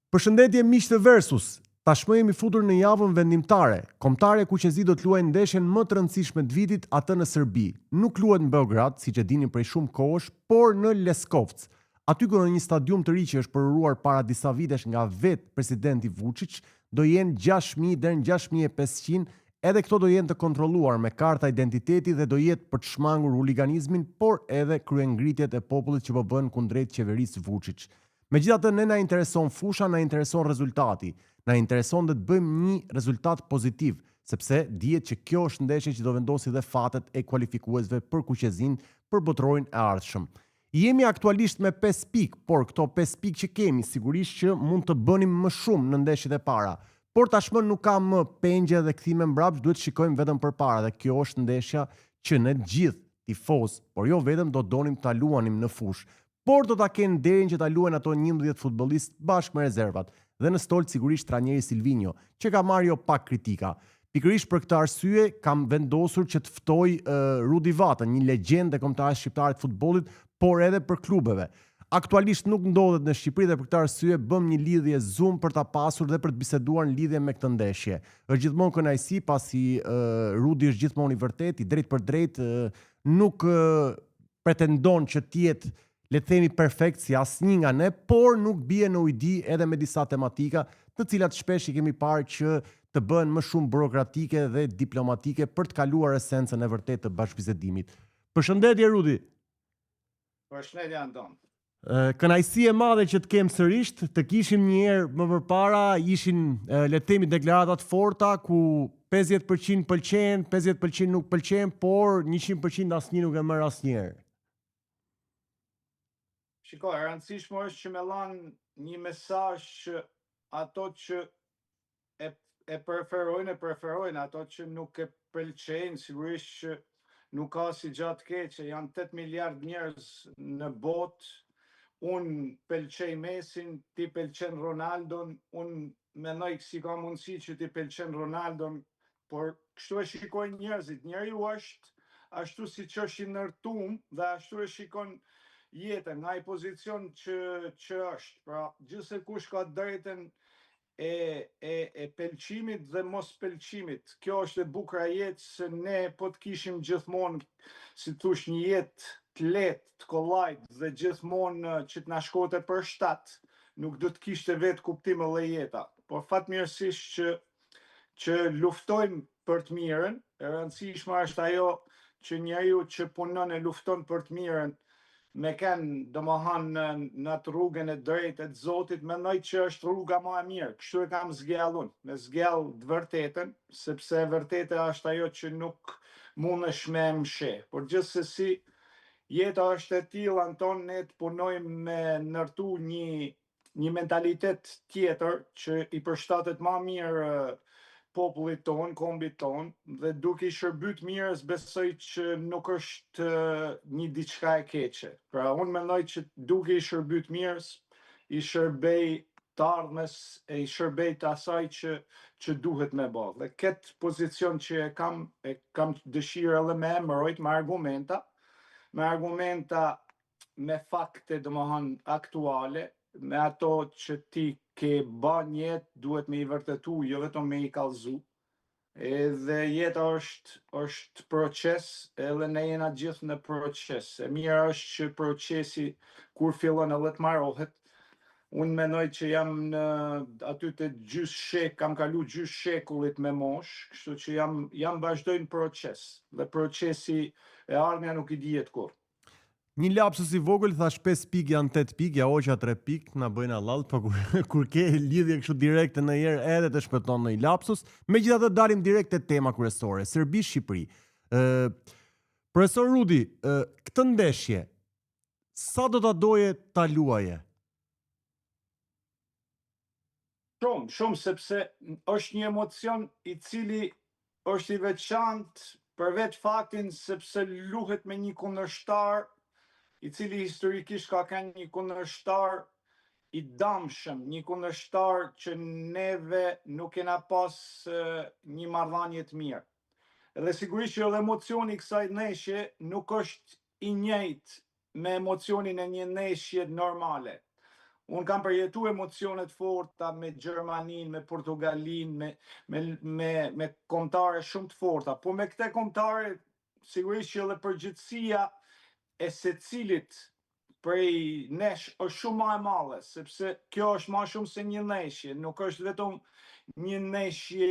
Përshëndetje miq të Versus. Tashmë jemi futur në javën vendimtare. Kombëtare Kuqezi do të luajë ndeshjen më të rëndësishme të vitit, atë në Serbi. Nuk luhet në Beograd, siç e dini prej shumë kohësh, por në Leskovc. Aty ku në një stadium të ri që është përruar para disa vitesh nga vetë presidenti Vučić, do jenë 6.000 deri në 6.500. Edhe këto do jenë të kontrolluar me karta identiteti dhe do jetë për të shmangur huliganizmin, por edhe kryengritjet e popullit që po bën kundrejt qeverisë Vučić. Megjithatë, ne na intereson fusha, na intereson rezultati. Na intereson dhe të bëjmë një rezultat pozitiv, sepse dihet që kjo është ndeshje që do vendosi dhe fatet e kualifikuesve për Kuqezin për botrorin e ardhshëm. Jemi aktualisht me 5 pikë, por këto 5 pikë që kemi sigurisht që mund të bënim më shumë në ndeshjet e para. Por tashmë nuk ka më pengje dhe kthime mbrapsht, duhet shikojmë vetëm përpara dhe kjo është ndeshja që ne gjithë tifoz, por jo vetëm do donim ta luanim në fushë. Por do ta kenë derin që ta luajnë ato 11 futbollistë bashkë me rezervat. Dhe në stol sigurisht trajneri Silvinho, që ka marrë jo pak kritika. Pikërisht për këtë arsye kam vendosur që të ftoj Rudi Vatën, një legjendë e kombëtarisë shqiptare të futbollit, por edhe për klubeve. Aktualisht nuk ndodhet në Shqipëri dhe për këtë arsye bëm një lidhje Zoom për ta pasur dhe për të biseduar në lidhje me këtë ndeshje. Është gjithmonë kënaqësi pasi Rudi është gjithmonë i vërtetë, i drejtë për drejtë, nuk pretendon që të jetë le të themi perfekt si asnjë nga ne, por nuk bie në ujdi edhe me disa tematika, të cilat shpesh i kemi parë që të bëhen më shumë burokratike dhe diplomatike për të kaluar esencën e vërtetë të bashkëbisedimit. Përshëndetje Rudi. Përshëndetje Anton. Kënaqësi e madhe që të kem sërish, të kishim një herë më përpara, ishin le të themi deklarata të forta ku 50% pëlqen, 50% nuk pëlqen, por 100% asnjë nuk e merr asnjëherë. Shiko, e rëndësishme është që me lanë një mesazh që ato që e preferojnë, ato që nuk e pëlqejnë, sigurisht që nuk ka si gjatë keqe, janë 8 miliard njerëz në botë, unë pëlqej Mesin, ti pëlqen Ronaldon, unë mendoj si ka mundësi që ti pëlqen Ronaldon, por kështu e shikojnë njerëzit. Njeriu është ashtu siç është i ndërtuar dhe ashtu e shikon jetën, nga i pozicion që është. Pra, gjithse kush ka drejtën e pëlqimit dhe mos pëlqimit. Kjo është e bukura e jetës, se ne po të kishim gjithmonë, si thosh, një jetë të lehtë, të kollajt dhe gjithmonë që të na shkote për shtat, nuk do të kishte vetë kuptim edhe jeta. Por fatmirësisht që luftojmë për të mirën, e rëndësishme është ajo që njeriu që punon e lufton për të mirën me kanë në atë rrugën e drejtë e të Zotit, mendoj që është rruga më e mirë. Kështu e kam zgjellun, me zgjell të vërtetën, sepse vërteta është ajo që nuk mundesh me mshe. Por gjithsesi, jeta është e tillë, Anton, ne të punojmë me ndërtu një mentalitet tjetër që i përshtatet më mirë popullit ton, kombit ton, dhe duke i shërbyer mirës, besoj që nuk është një diçka e keqe. Pra, unë mendoj që duke i shërbyer mirës, i shërbej të ardhmes e i shërbej të asaj që duhet me bë. Dhe këtë pozicion që e kam dëshirë edhe me emërojt, me argumenta me fakte, domethënë aktuale, me ato që ti ke bën jetë, duhet me i vërtetu, jo vetëm me i kallëzu. Edhe jeta është proces, edhe ne jena gjithë në proces. E mira është që procesi kur fillon edhe të mbarohet. Unë mendoj që jam në aty të kam kalu gjys shekullit me mosh, kështu që jam vazhdoj në proces. Dhe procesi e ardhmja nuk i dihet kur. Një lapsus i vogël, thash 5 pikë janë 8 pikë, ja hoqa 3 pikë, na bëjnë allall, por kur ke lidhje kështu direkte në herë edhe të shpëton në një lapsus. Megjithatë dalim direkt te tema kryesore, Serbi-Shqipëri. Profesor Rudi, këtë ndeshje sa do ta doje ta luaje? Shumë, sepse është një emocion i cili është i veçantë për vetë faktin sepse luhet me një kundërshtar i cili historikisht ka qenë një kundërshtar i damshëm, një kundërshtar që neve nuk kena pas një marrëdhënie të mirë. Edhe sigurisht që edhe emocioni i kësaj ndeshje nuk është i njëjtë me emocionin e një ndeshje normale. Unë kam përjetu emocionet forta me Gjermanin, me Portugalin, me kombëtare shumë të forta. Po me këte kombëtare, sigurisht që edhe përgjithësia e secilit prej nesh është shumë më e madhe, sepse kjo është më shumë se një neshje, nuk është vetëm një neshje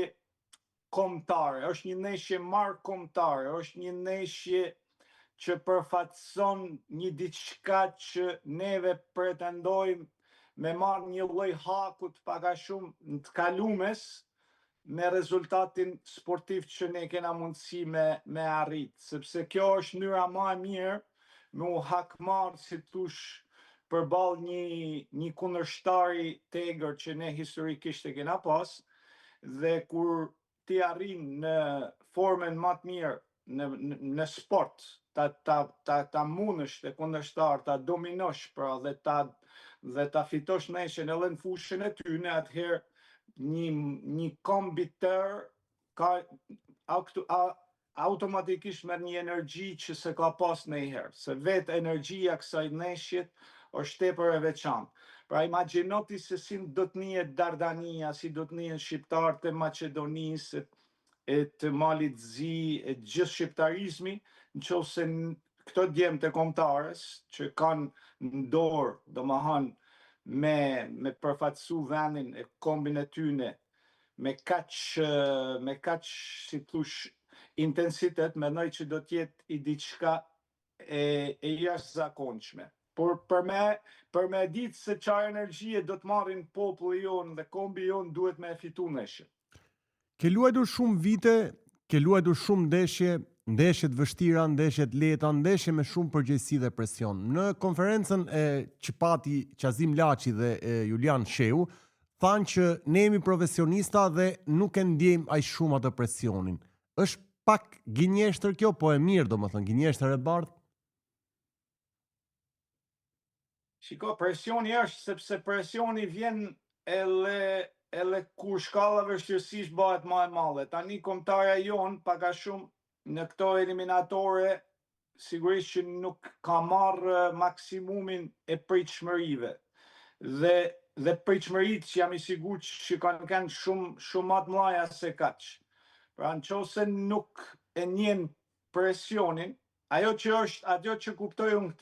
kombëtare, është një neshje marrë kombëtare, është një neshje që përfaqëson një diçka që neve pretendojmë me marrë një lloj hakut pak a shumë të kalumes me rezultatin sportiv që ne kena mundësi me arrit, sepse kjo është mënyra më e mirë me u hakmarr, si tush, përballë një kundërshtari tegër që ne historikisht e kena pas, dhe kur ti arrin në formën më të mirë në sport, ta munësh të kundërshtar, ta dominosh, pra, dhe ta fitosh neshën edhe në fushën e tyne, atëherë një kombitër ka automatikisht merr një energji që se ka pas ndonjëherë, se vetë energjia kësaj neshjet është tepër e veçantë. Pra imagjino ti se si do të njihet Dardania, si do të njihen shqiptarët e Maqedonisë, e të Malit të Zi, e gjithë shqiptarizmi, nëse këto djemt e kombëtarës që kanë në dorë, domethënë me përfaqësu vendin e kombin e tyne me kaq si thush intensitet, mendoj që do të jetë i diçka e jashtëzakonshme. Por për me ditë se çfarë energjie do të marrin populli jonë dhe kombi jonë, duhet me fitu neshën. Ke luajtur shumë vite, ke luajtur shumë ndeshje të vështira, ndeshje të lehta, ndeshje me shumë përgjegjësi dhe presion. Në konferencën e që pati Qazim Laçi dhe Julian Sheu, thanë që ne jemi profesionista dhe nuk e ndjejmë aq shumë atë presionin. Është pak gënjeshtër kjo, po e mirë, domethënë, gënjeshtër e bardhë. Shiko, presioni është sepse presioni vjen edhe kur shkalla vështirësisht bëhet më e madhe. Tani kombëtarja jon pak a shumë në këto eliminatore sigurisht që nuk ka marrë maksimumin e pritshmërive. Dhe pritshmëritë që jam i sigurt që kanë shumë më të mëdha se kaq. Pra nëse nuk e njeh presionin, ajo që kuptoj unë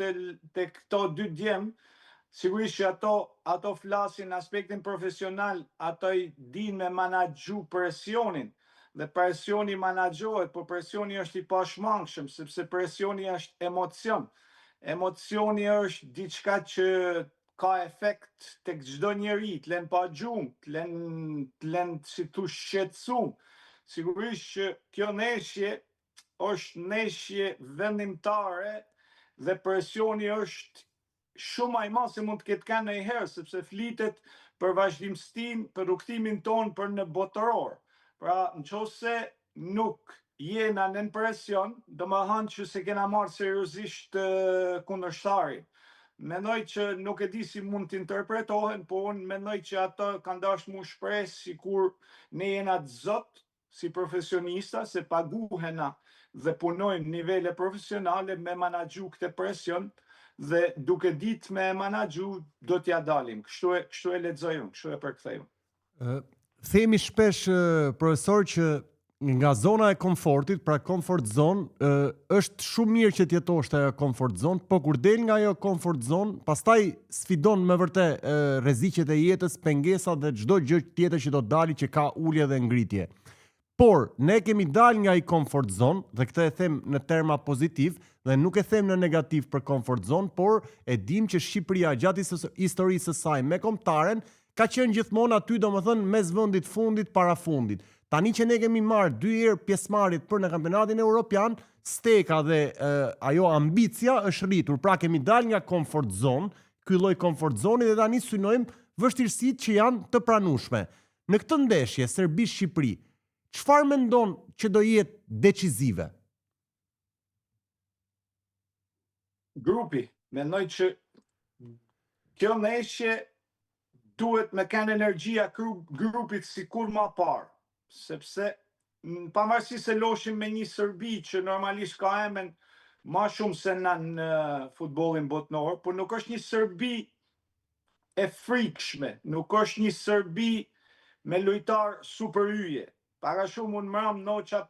te këto dy djem, sigurisht që ato flasin në aspektin profesional, ato i din me menaxhu presionin, dhe presioni menaxhohet, por presioni është i pashmangshëm, sepse presioni është emocion. Emocioni është diçka që ka efekt tek çdo njeri, të lën pa gjumë, të lën si tu shqetësum. Sigurisht që kjo neshje është neshje vendimtare dhe presioni është shumë më i madh se mund të ketë kanë ndonjëherë, sepse flitet për vazhdimsinë, për rrugtimin ton për në botëror. Pra, nëse nuk jena në presion, domethënë që se kena marrë seriozisht kundërshtarin. Mendoj që nuk e di si mund të interpretohen, po unë mendoj që ato kanë dashur mu shpreh sikur ne jena të zot si profesionista, se paguhena dhe punojmë nivele profesionale me menaxhu këtë presion, dhe duke ditë me menaxhu do t'ja dalim. Kështu e lexoj unë, kështu e përkthej unë. Themi shpesh, profesor, që nga zona e komfortit, pra comfort zone, është shumë mirë që t'jetosh te ajo comfort zone, po kur del nga ajo comfort zone, pastaj sfidon me vërtet rreziqet e jetës, pengesat dhe çdo gjë tjetër që do të dalë që ka ulje dhe ngritje. Por ne kemi dalë nga i comfort zone, dhe këtë e them në terma pozitiv, dhe nuk e them në negativ për comfort zone, por e dim që Shqipëria gjatë historisë së saj me kombëtaren ka qenë gjithmonë aty, domethënë mes vendit fundit para fundit. Tani që ne kemi marrë 2 herë pjesëmarrjet për në kampionatin evropian, steka dhe ajo ambicia është rritur. Pra kemi dalë nga comfort zone, ky lloj comfort zone, dhe tani synojmë vështirësitë që janë të pranueshme. Në këtë ndeshje Serbi-Shqipëri, çfarë mendon që do jetë decizive? Grupi, mendoj që kjo ndeshje duhet me kanë energjia grupit sikur më parë, sepse pavarësisht se loshim me një Serbi që normalisht ka emën më shumë se në futbollin botnor, por nuk është një Serbi e frikshme, nuk është një Serbi me lojtar super yje. Para shumë unë mram noqa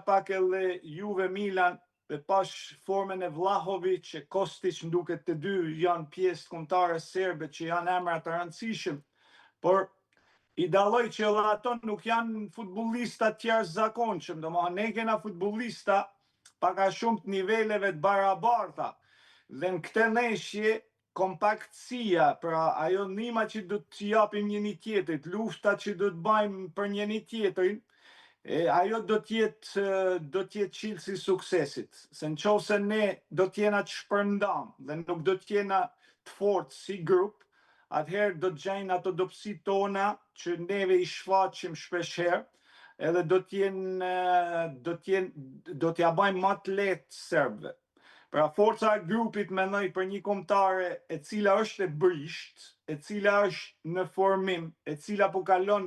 pak edhe Juve Milan dhe pash formën e Vlahovic e Kostic, më duket të dy janë pjesë kombëtare serbe që janë emra të rëndësishëm, por i dalloj që edhe ato nuk janë futbollista të jashtëzakonshëm, domethënë ne kena futbollista pak a shumë të niveleve të barabarta. Dhe në këtë neshje kompaktësia, pra ajo ndihma që do të japim njëri tjetrit, lufta që do të bëjmë për njëri tjetrin, ajo do të jetë çelësi i suksesit. Se nëse ne do të jena të shpërndam dhe nuk do të jena të fortë si grup, atëherë do të gjejnë ato dobësitë tona që neve i shfaqim shpeshherë, edhe do t'ja bëjmë më të lehtë serbëve. Pra forca e grupit mendoj për një kombëtare e cila është e brisht, e cila është në formim, e cila po kalon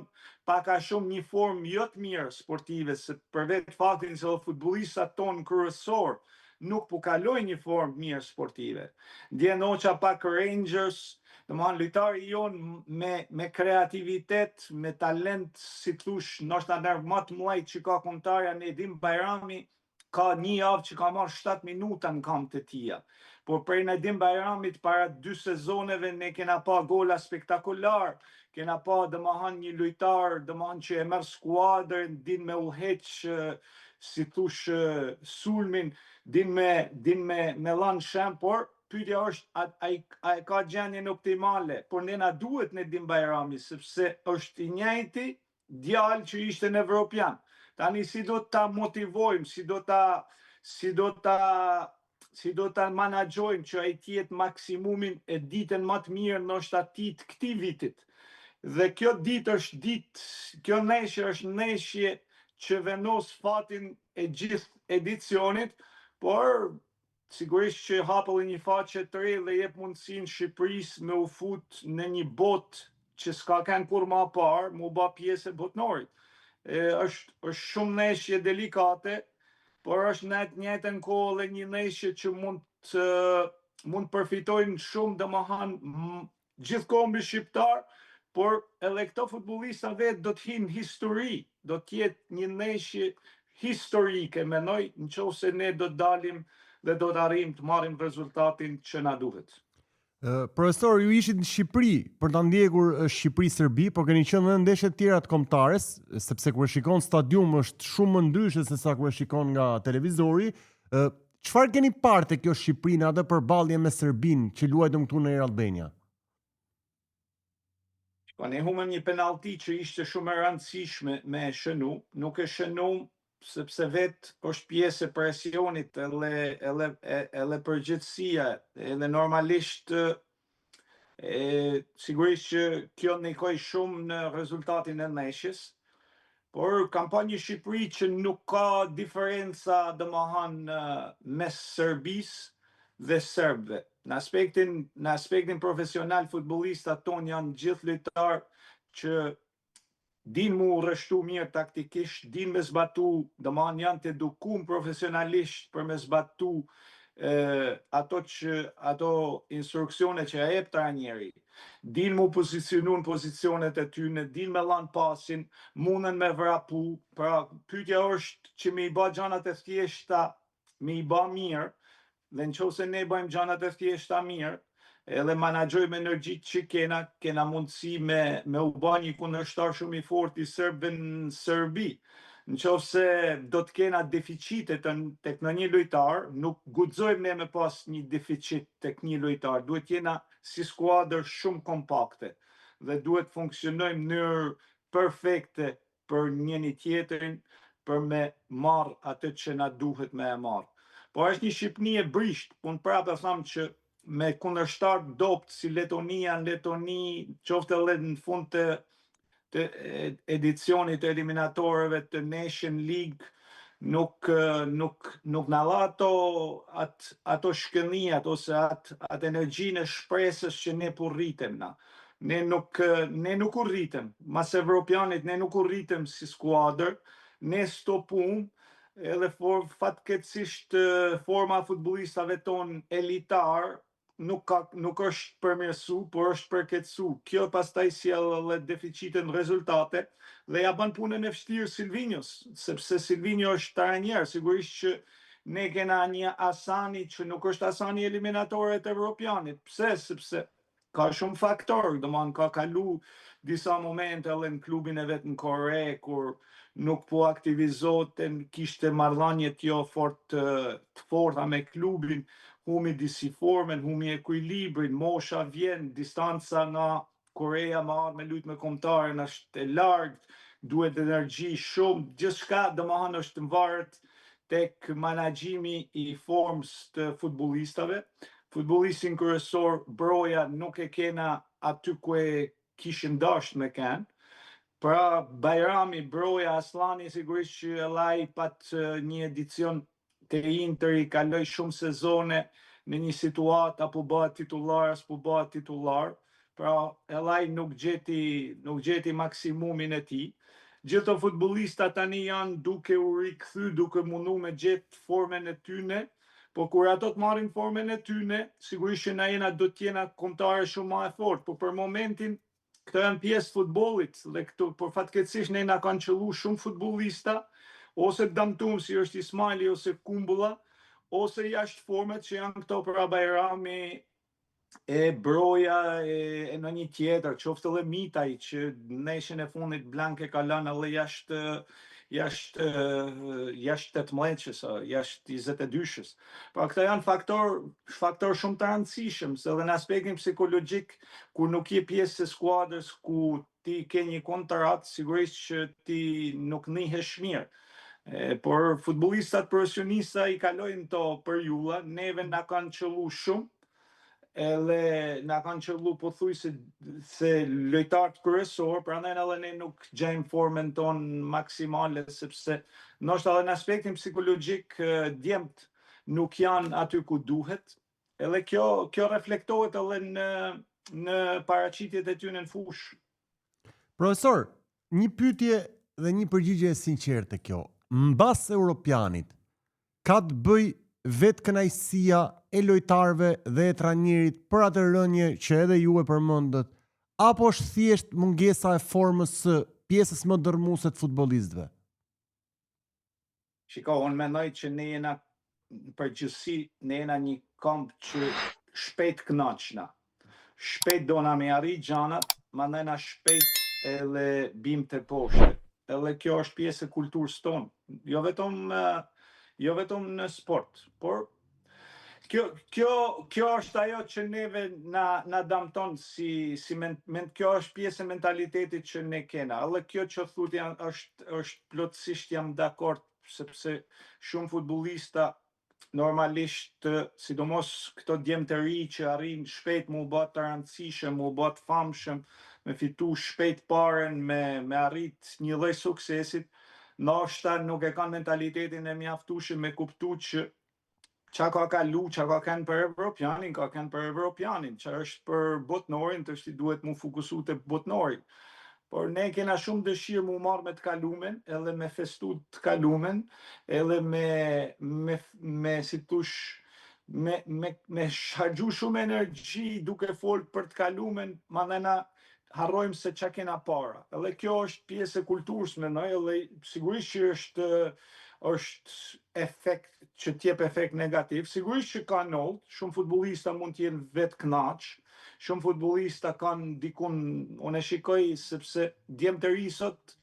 pak a shumë një formë jo të mirë sportive, se për vetë faktin se futbollistat tonë kryesor nuk po kalojnë një formë mirë sportive. Ndje noqa pak Rangers, domethënë lojtari jon me kreativitet, me talent, si thush, ndoshta ndër më të mëdhenj që ka kombëtarja Nedim Bajrami, ka një javë që ka marrë 7 minuta në kamp të tia. Por prej Nedim Bajramit para 2 sezoneve ne kena pa gola spektakular, kena pa domethënë një lojtar domethënë që e merr skuadrën, din me udhëheq, si thush, sulmin, din me lanë shem, por pyetja është a ka gjendjen optimale, por ne na duhet Nedim Bajrami sepse është i njëjti djalë që ishte në Evropian. Tani si do ta motivojmë, si do ta menaxhojmë që ai të jetë maksimumin e ditën më të mirë ndoshta ti të këtij vitit. Dhe kjo neshje është neshje që vendos fatin e gjithë edicionit, por sigurisht që hapë një faqe të re dhe jep mundësinë Shqipërisë me u fut në një botë që s'ka kanë kur më parë, mu bë pjesë e botënorit. Është shumë neshje delikate, por është në të njëjtën kohë edhe një neshje që mund përfitojnë shumë domethënë gjithkohë mbi shqiptar, por edhe këto futbollista vetë do të hinë histori, do të jetë një neshje historike, mendoj, nëse ne do të dalim dhe do të arrijmë të marrim rezultatin që na duhet. Profesor, ju ishit në Shqipëri për ta ndjekur Shqipëri-Serbi, por keni qenë në ndeshje të tjera të kombëtares, sepse kur e shikon stadium është shumë më ndryshe se sa kur e shikon nga televizori. Çfarë keni parë te kjo Shqipëri në atë përballje me Serbinë që luajtëm këtu në Air Albania? Ne humëm një penalti që ishte shumë e rëndësishme me shënu, nuk e shënu sepse vetë është pjesë e presionit edhe përgjithësia, edhe normalisht sigurisht që kjo ndikoi shumë në rezultatin e ndeshjes, por kam pa një Shqipëri që nuk ka diferenca domethënë mes Serbisë dhe serbëve. Në aspektin profesional futbollistat tonë janë gjithë lojtarë që din mu rreshtu mirë taktikisht, din me zbatu, domethënë janë të edukuar profesionalisht për me zbatu ato instruksione që ja jep trajneri. Din mu pozicionu në pozicionet e tyre, din me lanë pasin, munden me vrapu. Pra pyetja është që me i bë gjanat e thjeshta, me i bë mirë, dhe nëse ne bëjmë gjanat e thjeshta mirë, edhe menaxhojmë energjitë që kena mundësi me u bë një kundërshtar shumë i fortë i serbëve në Serbi. Nëse do të kena deficite tek një lojtar, nuk guxojmë ne me pas një deficit tek një lojtar. Duhet jena si skuadër shumë kompakte dhe duhet funksionojmë në mënyrë perfekte për njëri tjetrin, për me marr atë që na duhet me e marr. Po është një Shqipëni e brisht, unë prapë them që me kundërshtar dopt si Letonia në Letoni, qoftë edhe në fund të edicionit të eliminatorëve të Nation League, nuk na dha ato shkënijat ose atë energjinë e shpresës që ne po rritem na. Ne nuk u rritem, mas Evropianit ne nuk u rritem si skuadër, ne stopum, edhe fatkeqësisht forma futbollistave ton elitar nuk është përmirësu, por është përkeqësu. Kjo pastaj sjell edhe deficite në rezultate dhe ja bën punën e vështirë Silvinjos, sepse Silvinjo është trajner, sigurisht që ne kena një Asani që nuk është Asani eliminatorët evropianit. Pse? Sepse ka shumë faktorë, domethënë ka kalu disa momente edhe në klubin e vet në Kore, kur nuk po aktivizoten, kishte marrëdhënie jo të forta me klubin, humi disi formen, humi ekuilibrin, mosha vjen, distanca nga Korea me lujt me kombëtaren është e largët, duhet energji shumë, gjithçka domethënë është varet tek menaxhimi i formës të futbollistave. Futbollistin kryesor Broja nuk e kena aty ku e kishin dashur me kanë. Pra Bajrami, Broja, Aslani sigurisht që Ellaj pat një edicion të Inter i kaloi shumë sezone në një situatë apo bëhet titullar as po bëhet titullar. Pra Ellaj nuk gjeti maksimumin e tij. Gjithë futbollistat tani janë duke u rikthy, duke mundu me gjetë formën e tyne, po kur ato të marrin formën e tyne, sigurisht që na jena do të jena kombëtare shumë më e fortë, po për momentin këto janë pjesë futbollit dhe këtu por fatkeqësisht ne na kanë qellu shumë futbollista ose damtum si është Ismaili ose Kumbulla ose jashtë format që janë këto për Bajrami e Broja e në një tjetër, qoftë edhe Mitaj që neshën e fundit blank e ka lënë edhe jashtë 18-shës, jashtë 22-shës. Pra këta janë faktor shumë të rëndësishëm, se edhe në aspektin psikologjik, kur nuk je pjesë e skuadrës ku ti ke një kontratë, sigurisht që ti nuk nihesh mirë. Por futbollistat profesionista i kalojnë to periudha, neve na kanë qellu shumë, edhe na kanë qellu pothuajse se lojtarët kryesor, prandaj edhe ne nuk gjejmë formën tonë maksimale, sepse ndoshta edhe në aspektin psikologjik djemt nuk janë aty ku duhet, edhe kjo reflektohet edhe në paraqitjet e tyre në fushë. Profesor, një pyetje dhe një përgjigje e sinqertë kjo. Mbas Europianit, ka të bëj vetë kënaqësia e lojtarëve dhe e trajnerit për atë rënje që edhe ju e përmendët, apo është thjesht mungesa e formës së pjesës më dërmuese të futbollistëve? Shiko, unë mendoj që ne jena përgjithësi, ne jena një kamp që shpejt kënaqna. Shpejt dona me arrit gjanat, mandej na shpejt edhe bim të poshtë. Edhe kjo është pjesë e kulturës tonë, jo vetëm në sport, por kjo është ajo që neve na damton kjo është pjesë e mentalitetit që ne kena. Edhe kjo që thut është plotësisht jam dakord, sepse shumë futbollista normalisht, sidomos këto djemë të ri që arrin shpejt mu bë të rëndësishëm, mu bë të famshëm, me fitu shpejt paren, me arrit një lloj suksesit, ndoshta nuk e kanë mentalitetin e mjaftueshëm me kuptu që qa ka kalu, qa ka kanë për Evropianin, ka kanë për Evropianin, qa është për botnorin, të është i duhet mu fokusu të botnorin. Por ne kena shumë dëshirë mu marrë me të kalumen, edhe me festu të kalumen, edhe me si tush, me shargju shumë energji duke folë për të kalumen, ma dhe na harrojmë se qa kena para. Edhe kjo është pjesë e kulturës mendoj, edhe sigurisht që është efekt që t'jep efekt negativ. Sigurisht që ka ndodhur, shumë futbollista mund t'jenë vetë kënaq, shumë futbollista kanë dikun, unë e shikoj sepse djemë të ri sot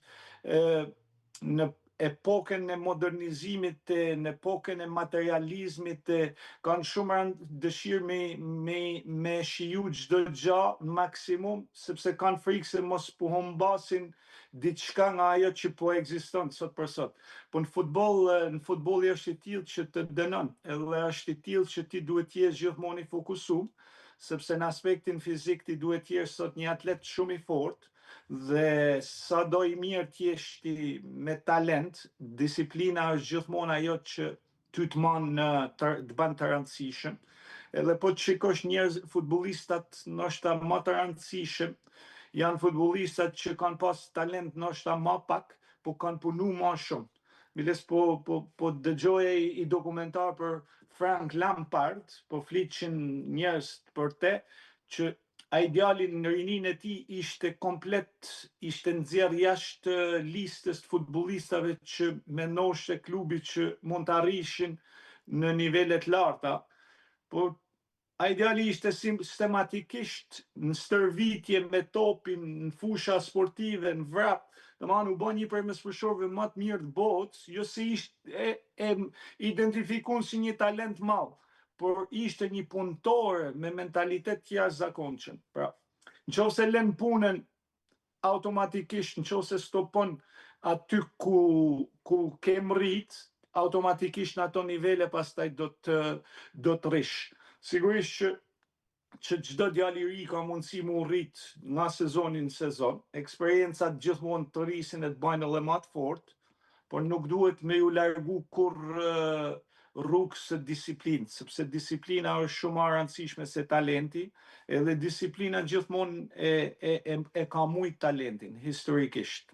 në epokën e modernizimit, në epokën e materializmit, kanë shumë dëshirë me shiju çdo gjë në maksimum, sepse kanë frikë se mos po humbasin diçka nga ajo që po ekziston sot për sot. Po në futboll është i tillë që të dënon, edhe është i tillë që ti duhet të jesh gjithmonë i fokusuar, sepse në aspektin fizik ti duhet të jesh sot një atlet shumë i fortë, dhe sa do i mirë t'jesh ti me talent, disiplina është gjithmonë ajo që ty të bën të rëndësishëm. Edhe po të shikosh njerëz futbollistat ndoshta më të rëndësishëm, janë futbollistat që kanë pas talent ndoshta më pak, po kanë punu më shumë. Miles po dëgjoje i dokumentar për Frank Lampard, po fliqin njerëz për te, që ai djali në rinin e tij ishte komplet, ishte nxjerr jashtë listës të futbollistave që mendonte klubi që mund të arrishin në nivele të larta, por ai djali ishte sistematikisht në stërvitje me topin, në fusha sportive, në vrap, domethënë u bë një prej mesfueshorëve më të mirë të botës, jo se ishte e identifikuar si një talent madh, por ishte një punëtor me mentalitet të jashtëzakonshëm. Pra, nëse lën punën automatikisht, nëse stopon aty ku ke mrit, automatikisht në ato nivele pastaj do të rish. Sigurisht që çdo djalë i ri ka mundësi mu rrit nga sezoni në sezon, eksperiencat gjithmonë të rrisin e të bajnë edhe më të fortë, por nuk duhet me ju largu kur rrugës së disiplinës, sepse disiplina është shumë më e rëndësishme se talenti, edhe disiplina gjithmonë e ka shumë talentin historikisht.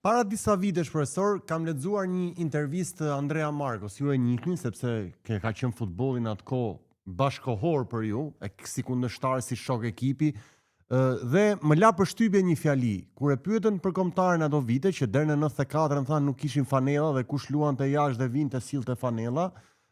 Para disa vitesh, profesor, kam lexuar një intervistë të Andrea Marcos, ju e njihni sepse ka qenë futbolli në atë kohë bashkohor për ju, si kundërshtar, si shok ekipi, dhe më la përshtypje një fjali, kur e pyetën për kombëtarën ato vite që deri në 94 thanë nuk kishin fanella dhe kush luante jashtë dhe vinte sillte fanella,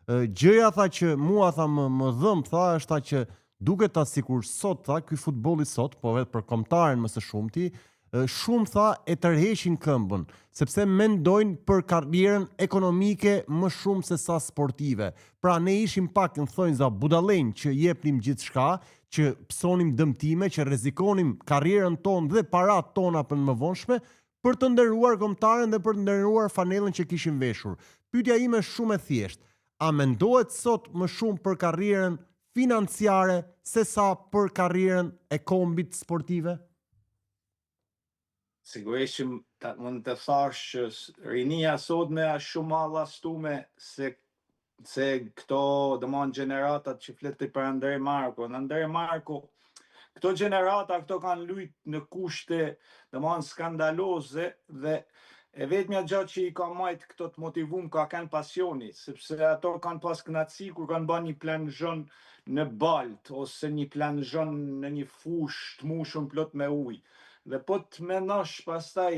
gjëja tha që mua tha më dhëm tha është tha që duket ta sikur sot tha ky futbolli sot, po vetë për kombëtarën më së shumti, shumë tha e tërheqin këmbën, sepse mendojnë për karrierën ekonomike më shumë se sa sportive. Pra ne ishim pak në thonjza budallënj që jepnim gjithçka, që psonim dëmtime, që rrezikonim karrierën tonë dhe paratë tona për më vonshme, për të nderuar kombëtarën dhe për të nderuar fanellën që kishim veshur. Pyetja ime është shumë e thjeshtë. A mendohet sot më shumë për karrierën financiare se sa për karrierën e kombit sportive? Sigurisht që mund të thash që rinia sotme është shumë më allastume se këto domon gjeneratat që fletë për Andrej Marko. Në Andrej Marko, këto gjenerata këto kanë lujt në kushte domon skandaloze dhe e vetmja gjë që i ka majt këto të motivum ka kanë pasioni, sepse ato kanë pas kënaqësi kur kanë bën një plangjon në balt ose një plangjon në një fushë të mushur plot me ujë. Dhe po të menosh pastaj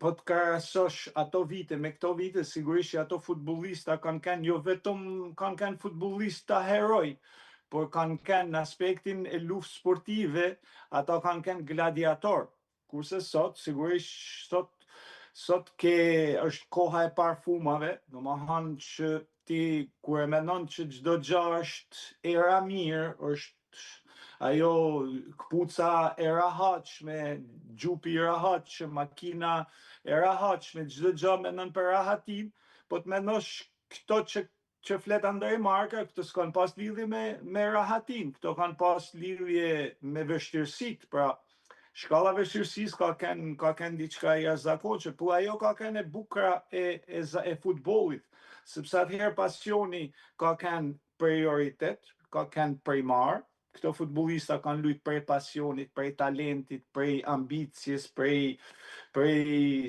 po të krahasosh ato vite me këto vite, sigurisht që ato futbollista kanë jo vetëm kanë kanë futbollista heroj, por kanë kanë aspektin e luftës sportive, ato kanë kanë gladiator. Kurse sot, sigurisht sot është koha e parfumave, domethënë që ti kur e mendon që çdo gjë është era mirë, është ajo këpuca e rahatshme, xhupi i rahatshëm, makina e rahatshme, çdo gjë mendon për rahatin, po të mendosh këto që flet Andrej Marka, këto s'kan pas lidhje me rahatin, këto kanë pas lidhje me vështirësitë, pra shkalla vështirësisë ka kanë diçka jashtëzakonshme, po ajo ka kanë e bukura e futbollit, sepse atëherë pasioni ka kanë prioritet, ka kanë primar. Këto futbollista kanë lujt prej pasionit, prej talentit, prej ambicjes, prej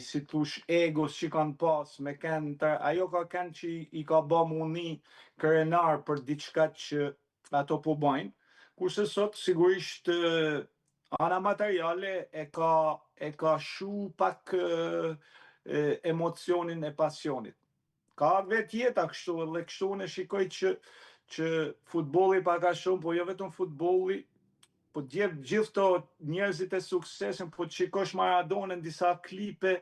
si thush egos që kanë pas, me kanë ajo ka kanë që i ka bë muni krenar për diçka që ato po bajnë. Kurse sot sigurisht ana materiale e ka shu pak emocionin e pasionit. Ka vetë jeta kështu, edhe kështu unë shikoj që futbolli pak a shumë, po jo vetëm futbolli, po gjithë to njerëzit e suksesin, po të shikosh Maradona në disa klipe,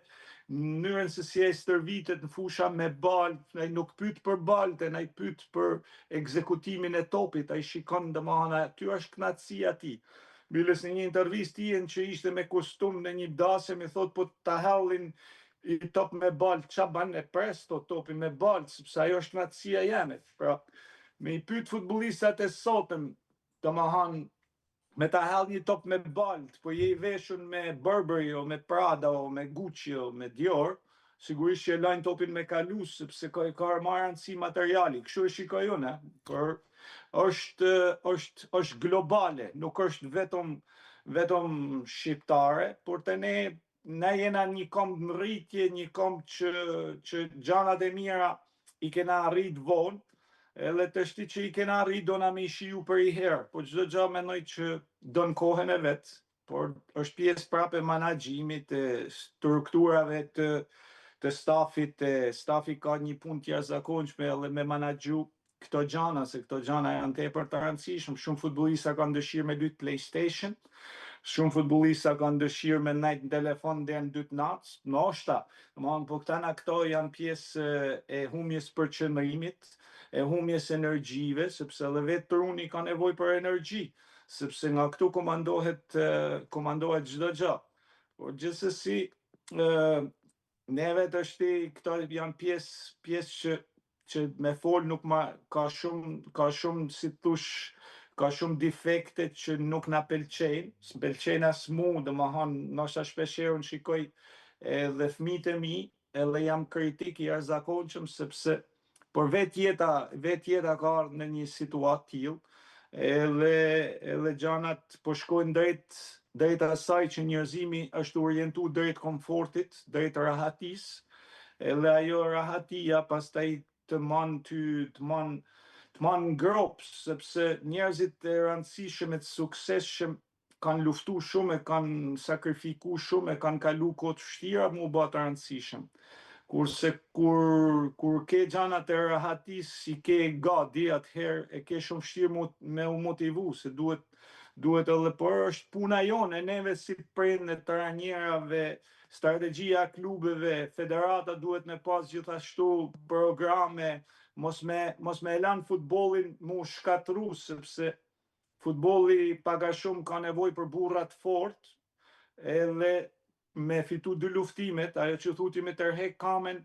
në mënyrën se si ai stërvitet në fusha me balt, ai nuk pyet për baltën, ai pyet për ekzekutimin e topit, ai shikon domethënë aty është kënaqësia e tij. Mbylles në një intervistë që ishte me kostum në një dasëm, mi thot po ta hellin i top me balt, qa ban e presto topi me balt, sepse ajo është kënaqësia jeme. Pra, me i pyet futbollistat e sotëm, domethënë me ta hell një top me balt, po je i veshur me Burberry o me Prada o me Gucci o me Dior, sigurisht që e lajnë topin me kalus, sepse ka marrë rëndësi materiali. Kështu e shikoj unë, por është globale, nuk është vetëm shqiptare, por të ne jena një komb në rritje, një komb që gjanat e mira i kena arrit vonë, edhe të shti që i kena arrit do na me i shiju për i herë, po çdo gjë mendoj që don kohën e vet, por është pjesë prapë e menaxhimit, të strukturave të stafit, stafi ka një punë të jashtëzakonshme edhe me menaxhu këto gjana, se këto gjana janë tepër të rëndësishme. Shumë futbollista kanë dëshirë me lyt PlayStation, shumë futbollista kanë dëshirë me nejt në telefon deri në 2 natës, ndoshta, po këto janë pjesë e humjes përqendrimit, e humjes energjive, sepse edhe vetë truni ka nevojë për energji, sepse nga këtu komandohet çdo gjë. Por gjithsesi, neve të shti këto janë pjesë që me fol nuk ka shumë si thush, ka shumë defekte që nuk na pëlqejnë, s'pëlqejnë as mu, domethënë ndoshta shpeshherë unë shikoj edhe fëmijët e mi, edhe jam kritik i jashtëzakonshëm sepse por vetë jeta ka ardhur në një situatë tillë, edhe gjanat po shkojnë drejt asaj që njerëzimi është orientu drejt komfortit, drejt rahatisë, edhe ajo rahatia pastaj të man grop, sepse njerëzit e rëndësishëm e të suksesshëm kanë luftu shumë, e kanë sakrifiku shumë, e kanë kalu kohë të vështira mu bë të rëndësishëm. Kurse kur ke gjanat e rahatisë, si ke gati, atëherë e ke shumë vështirë me u motivu, se duhet edhe, por është puna jone, neve si prindë të ranjerave, strategjia e klubeve, federata duhet me pas gjithashtu programe, mos me lan futbollin mu shkatru, sepse futbolli paga shumë ka nevojë për burra të fortë, edhe me fitu 2 luftimet, ajo që thuti me tërhek kamen,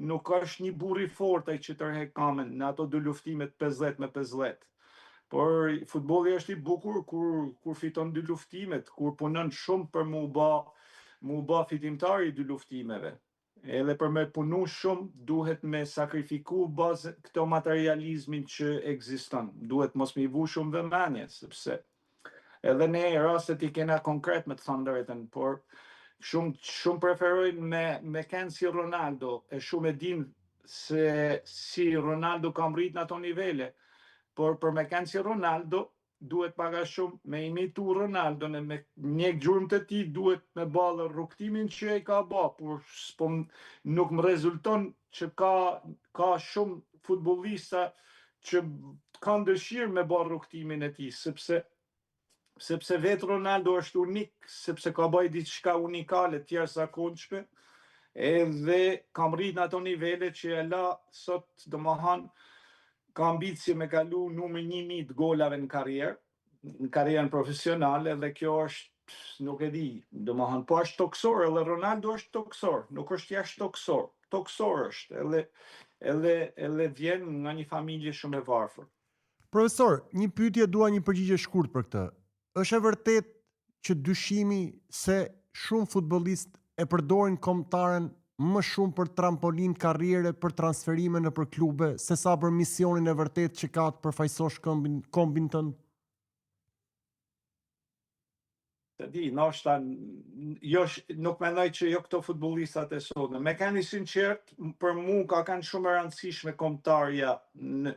nuk është një burr i fortë ai që tërhek kamen në ato 2 luftimet 50-50. Por futbolli është i bukur kur fiton 2 luftimet, kur punon shumë për mu bë fitimtar i 2 luftimeve. Edhe për me punu shumë, duhet me sakrifiku bazë këto materializmin që ekziston. Duhet mos me i vu shumë vëmendje, sepse edhe ne rastet i kena konkret me të thënë drejtën, por shumë preferojnë me kenë si Ronaldo, e shumë e din se si Ronaldo ka mrit në ato nivele, por për me kenë si Ronaldo, duhet paga shumë me imitu Ronaldo, me një gjurmë të ti duhet me ballë rrugtimin që e ka ba, por nuk më rezulton që ka shumë futbollista që kanë dëshirë me bë rrugtimin e ti, sepse vetë Ronaldo është unik, sepse ka bëj diçka unikale të jashtëzakonshme, edhe ka mrit në ato nivele që e la sot domethënë ka ambicje me kalu numër 1000 të golave në karrierën profesionale, dhe kjo është, nuk e di, domethënë po është toksor, edhe Ronaldo është toksor, nuk është jashtë toksor është, edhe vjen nga një familje shumë e varfër. Profesor, një pyetje, dua një përgjigje shkurt për këtë. Është e vërtet që dyshimi se shumë futbollistë e përdorin kombëtaren më shumë për trampolin karriere, për transferime në për klube, se sa për misionin e vërtet që ka të përfaqësosh kombin tënd? Të di, ndoshta nuk mendoj që jo këto futbollistat e sotme. Me keni sinqert, për mu ka kanë shumë e rëndësishme kombëtarja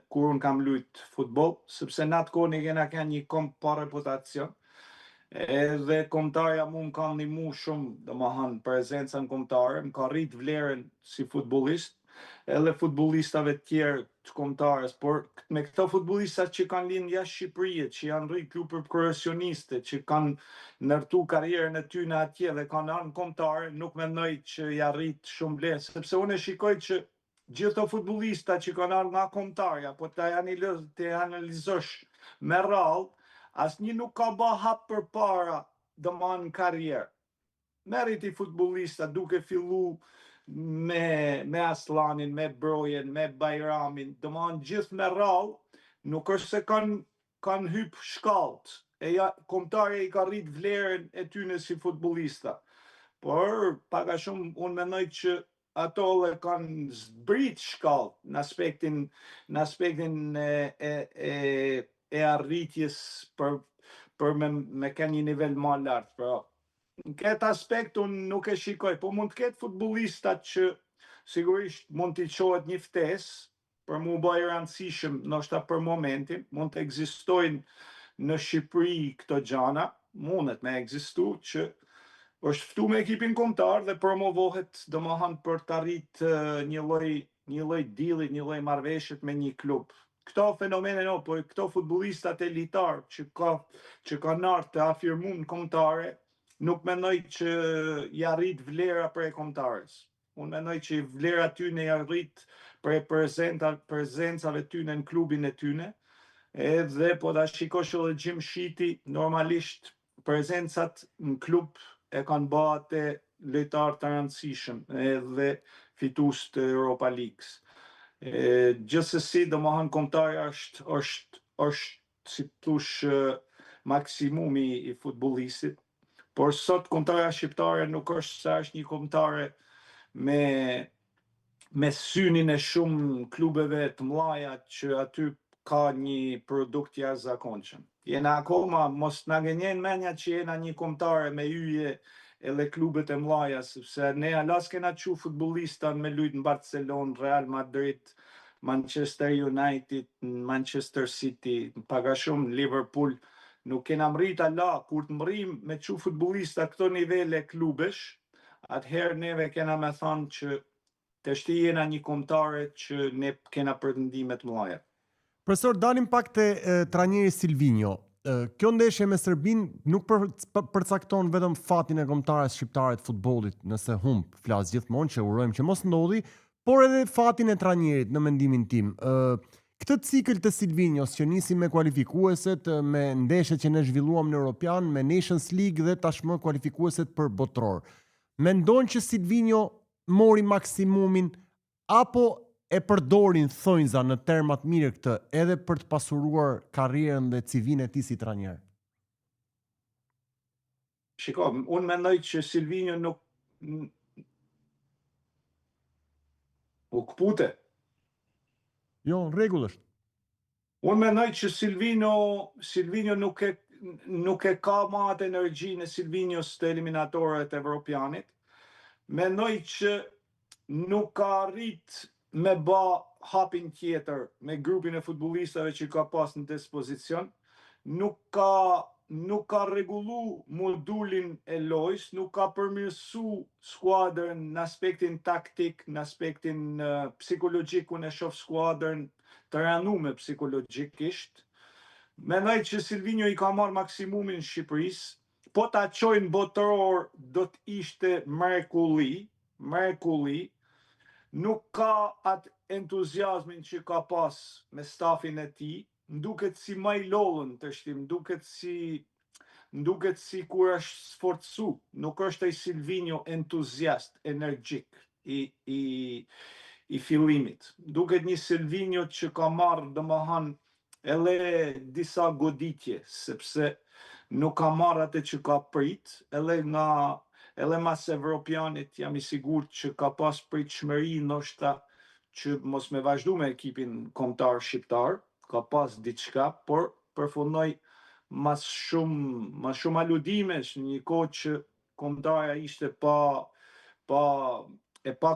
kur unë kam luajt futboll, sepse në atë kohë ne kena kanë një komb pa reputacion. Edhe kombëtarja mu më ka ndihmu shumë, domethënë prezencën kombëtare, më ka rrit vlerën si futbollist, edhe futbollistave të tjerë të kombëtarës, por me këto futbollistat që kanë lind jashtë Shqipërisë, që janë rrit klube profesioniste, që kanë ndërtu karrierën e tyre atje dhe kanë ardhur kombëtare, nuk mendoj që ja rrit shumë vlerë, sepse unë shikoj që gjithë të futbollistat që kanë ardhur nga kombëtarja, po të analizosh me radhë, asnjë nuk ka bë hap përpara domethënë në karrierë. Merrit i futbollista duke fillu me Aslanin, me Brojen, me Bajramin, domethënë gjithë me radhë, nuk është se kanë hyp shkallët. Kombëtarja i ka rrit vlerën e tyre si futbollista. Por paga shumë unë mendoj që ato dhe kanë zbrit shkallët në aspektin e arritjes për me kenë një nivel më lartë. Pra, në këtë aspekt unë nuk e shikoj, po mund të ketë futbollistat që sigurisht mund t'i qohet një ftesë, për mu bë i rëndësishëm, ndoshta për momentin, mund të ekzistojnë në Shqipëri këto gjana, mundet me ekzistu që është ftu me ekipin kombëtar dhe promovohet domethënë për të arritë një lloj deali, një lloj marrëveshjet me një klub. Këto fenomene no, po këto futbollistat elitar që kanë ardhur të afirmuar kombëtare, nuk mendoj që i arrit vlera për e kombëtarës. Unë mendoj që vlera tyne i arrit për prezencave tyne në klubin e tyne. Edhe po ta shikosh edhe Jim Shiti, normalisht prezencat në klub e kanë bë atë lojtar të rëndësishëm edhe fitues të Europa Leagues. Gjithsesi, domethënë kombëtari është si thosh maksimumi i futbollistit, por sot kombëtara shqiptare nuk është se është një kombëtare me synin e shumë klubeve të mëdha që aty ka një produkt jashtëzakonshëm. Jena akoma, mos na gënjen menja që jena një kombëtare me hyje edhe klubet e mëdha, sepse ne alas kena çu futbollista me lujt në Barcelonë, Real Madrid, Manchester United, Manchester City, paga shumë Liverpool. Nuk kena mrit ala, kur të mrim me çu futbollista këto nivele klubesh, atëherë neve kena me thonë që të shti jena një kombëtare që ne kena pretendime të mëdha. Profesor, dalim pak te trajneri Silvinho. Kjo ndeshje me Serbin nuk përcakton vetëm fatin e kombëtares shqiptare të futbollit, nëse flas gjithmonë që urojmë që mos ndodhi, por edhe fatin e trajnerit në mendimin tim. Këtë cikël të Silvinhos që nisi me kualifikueset, me ndeshjet që ne zhvilluam në Europian, me Nations League dhe tashmë kualifikueset për botror. Mendon që Silvinho mori maksimumin apo e përdorin thonjza në termat mirë këtë edhe për të pasuruar karrierën dhe CV-n e tij si trajner? Shiko, unë mendoj që Silvinho nuk u kpute. Jo, në rregull është. Unë mendoj që Silvinho nuk e ka ma atë energjinë e Silvinhos të eliminatorët evropianit. Mendoj që nuk ka arrit me bë hapin tjetër me grupin e futbollistave që ka pas në dispozicion. Nuk ka rregullu modulin e lojës, nuk ka përmirësu skuadrën në aspektin taktik, në aspektin psikologjik, unë e shoh skuadrën të ranume psikologjikisht. Mendoj që Silvinho i ka marrë maksimumin në Shqipërisë, po ta çojnë botror do të ishte mrekulli. Nuk ka atë entuziazmin që ka pas me stafin e tij, nduket si më i lodhën të shtim, nduket si kur është sforcu, nuk është ai Silvinho entuziast, energjik i fillimit. Duket një Silvinho që ka marrë domethënë edhe disa goditje, sepse nuk ka marrë atë që ka prit, edhe mas Evropianit jam i sigurt që ka pas pritshmëri ndoshta që mos me vazhdu me ekipin kombëtar shqiptar, ka pas diçka, por përfundoi mas shumë aludimesh, një kohë që kombëtarja ishte pa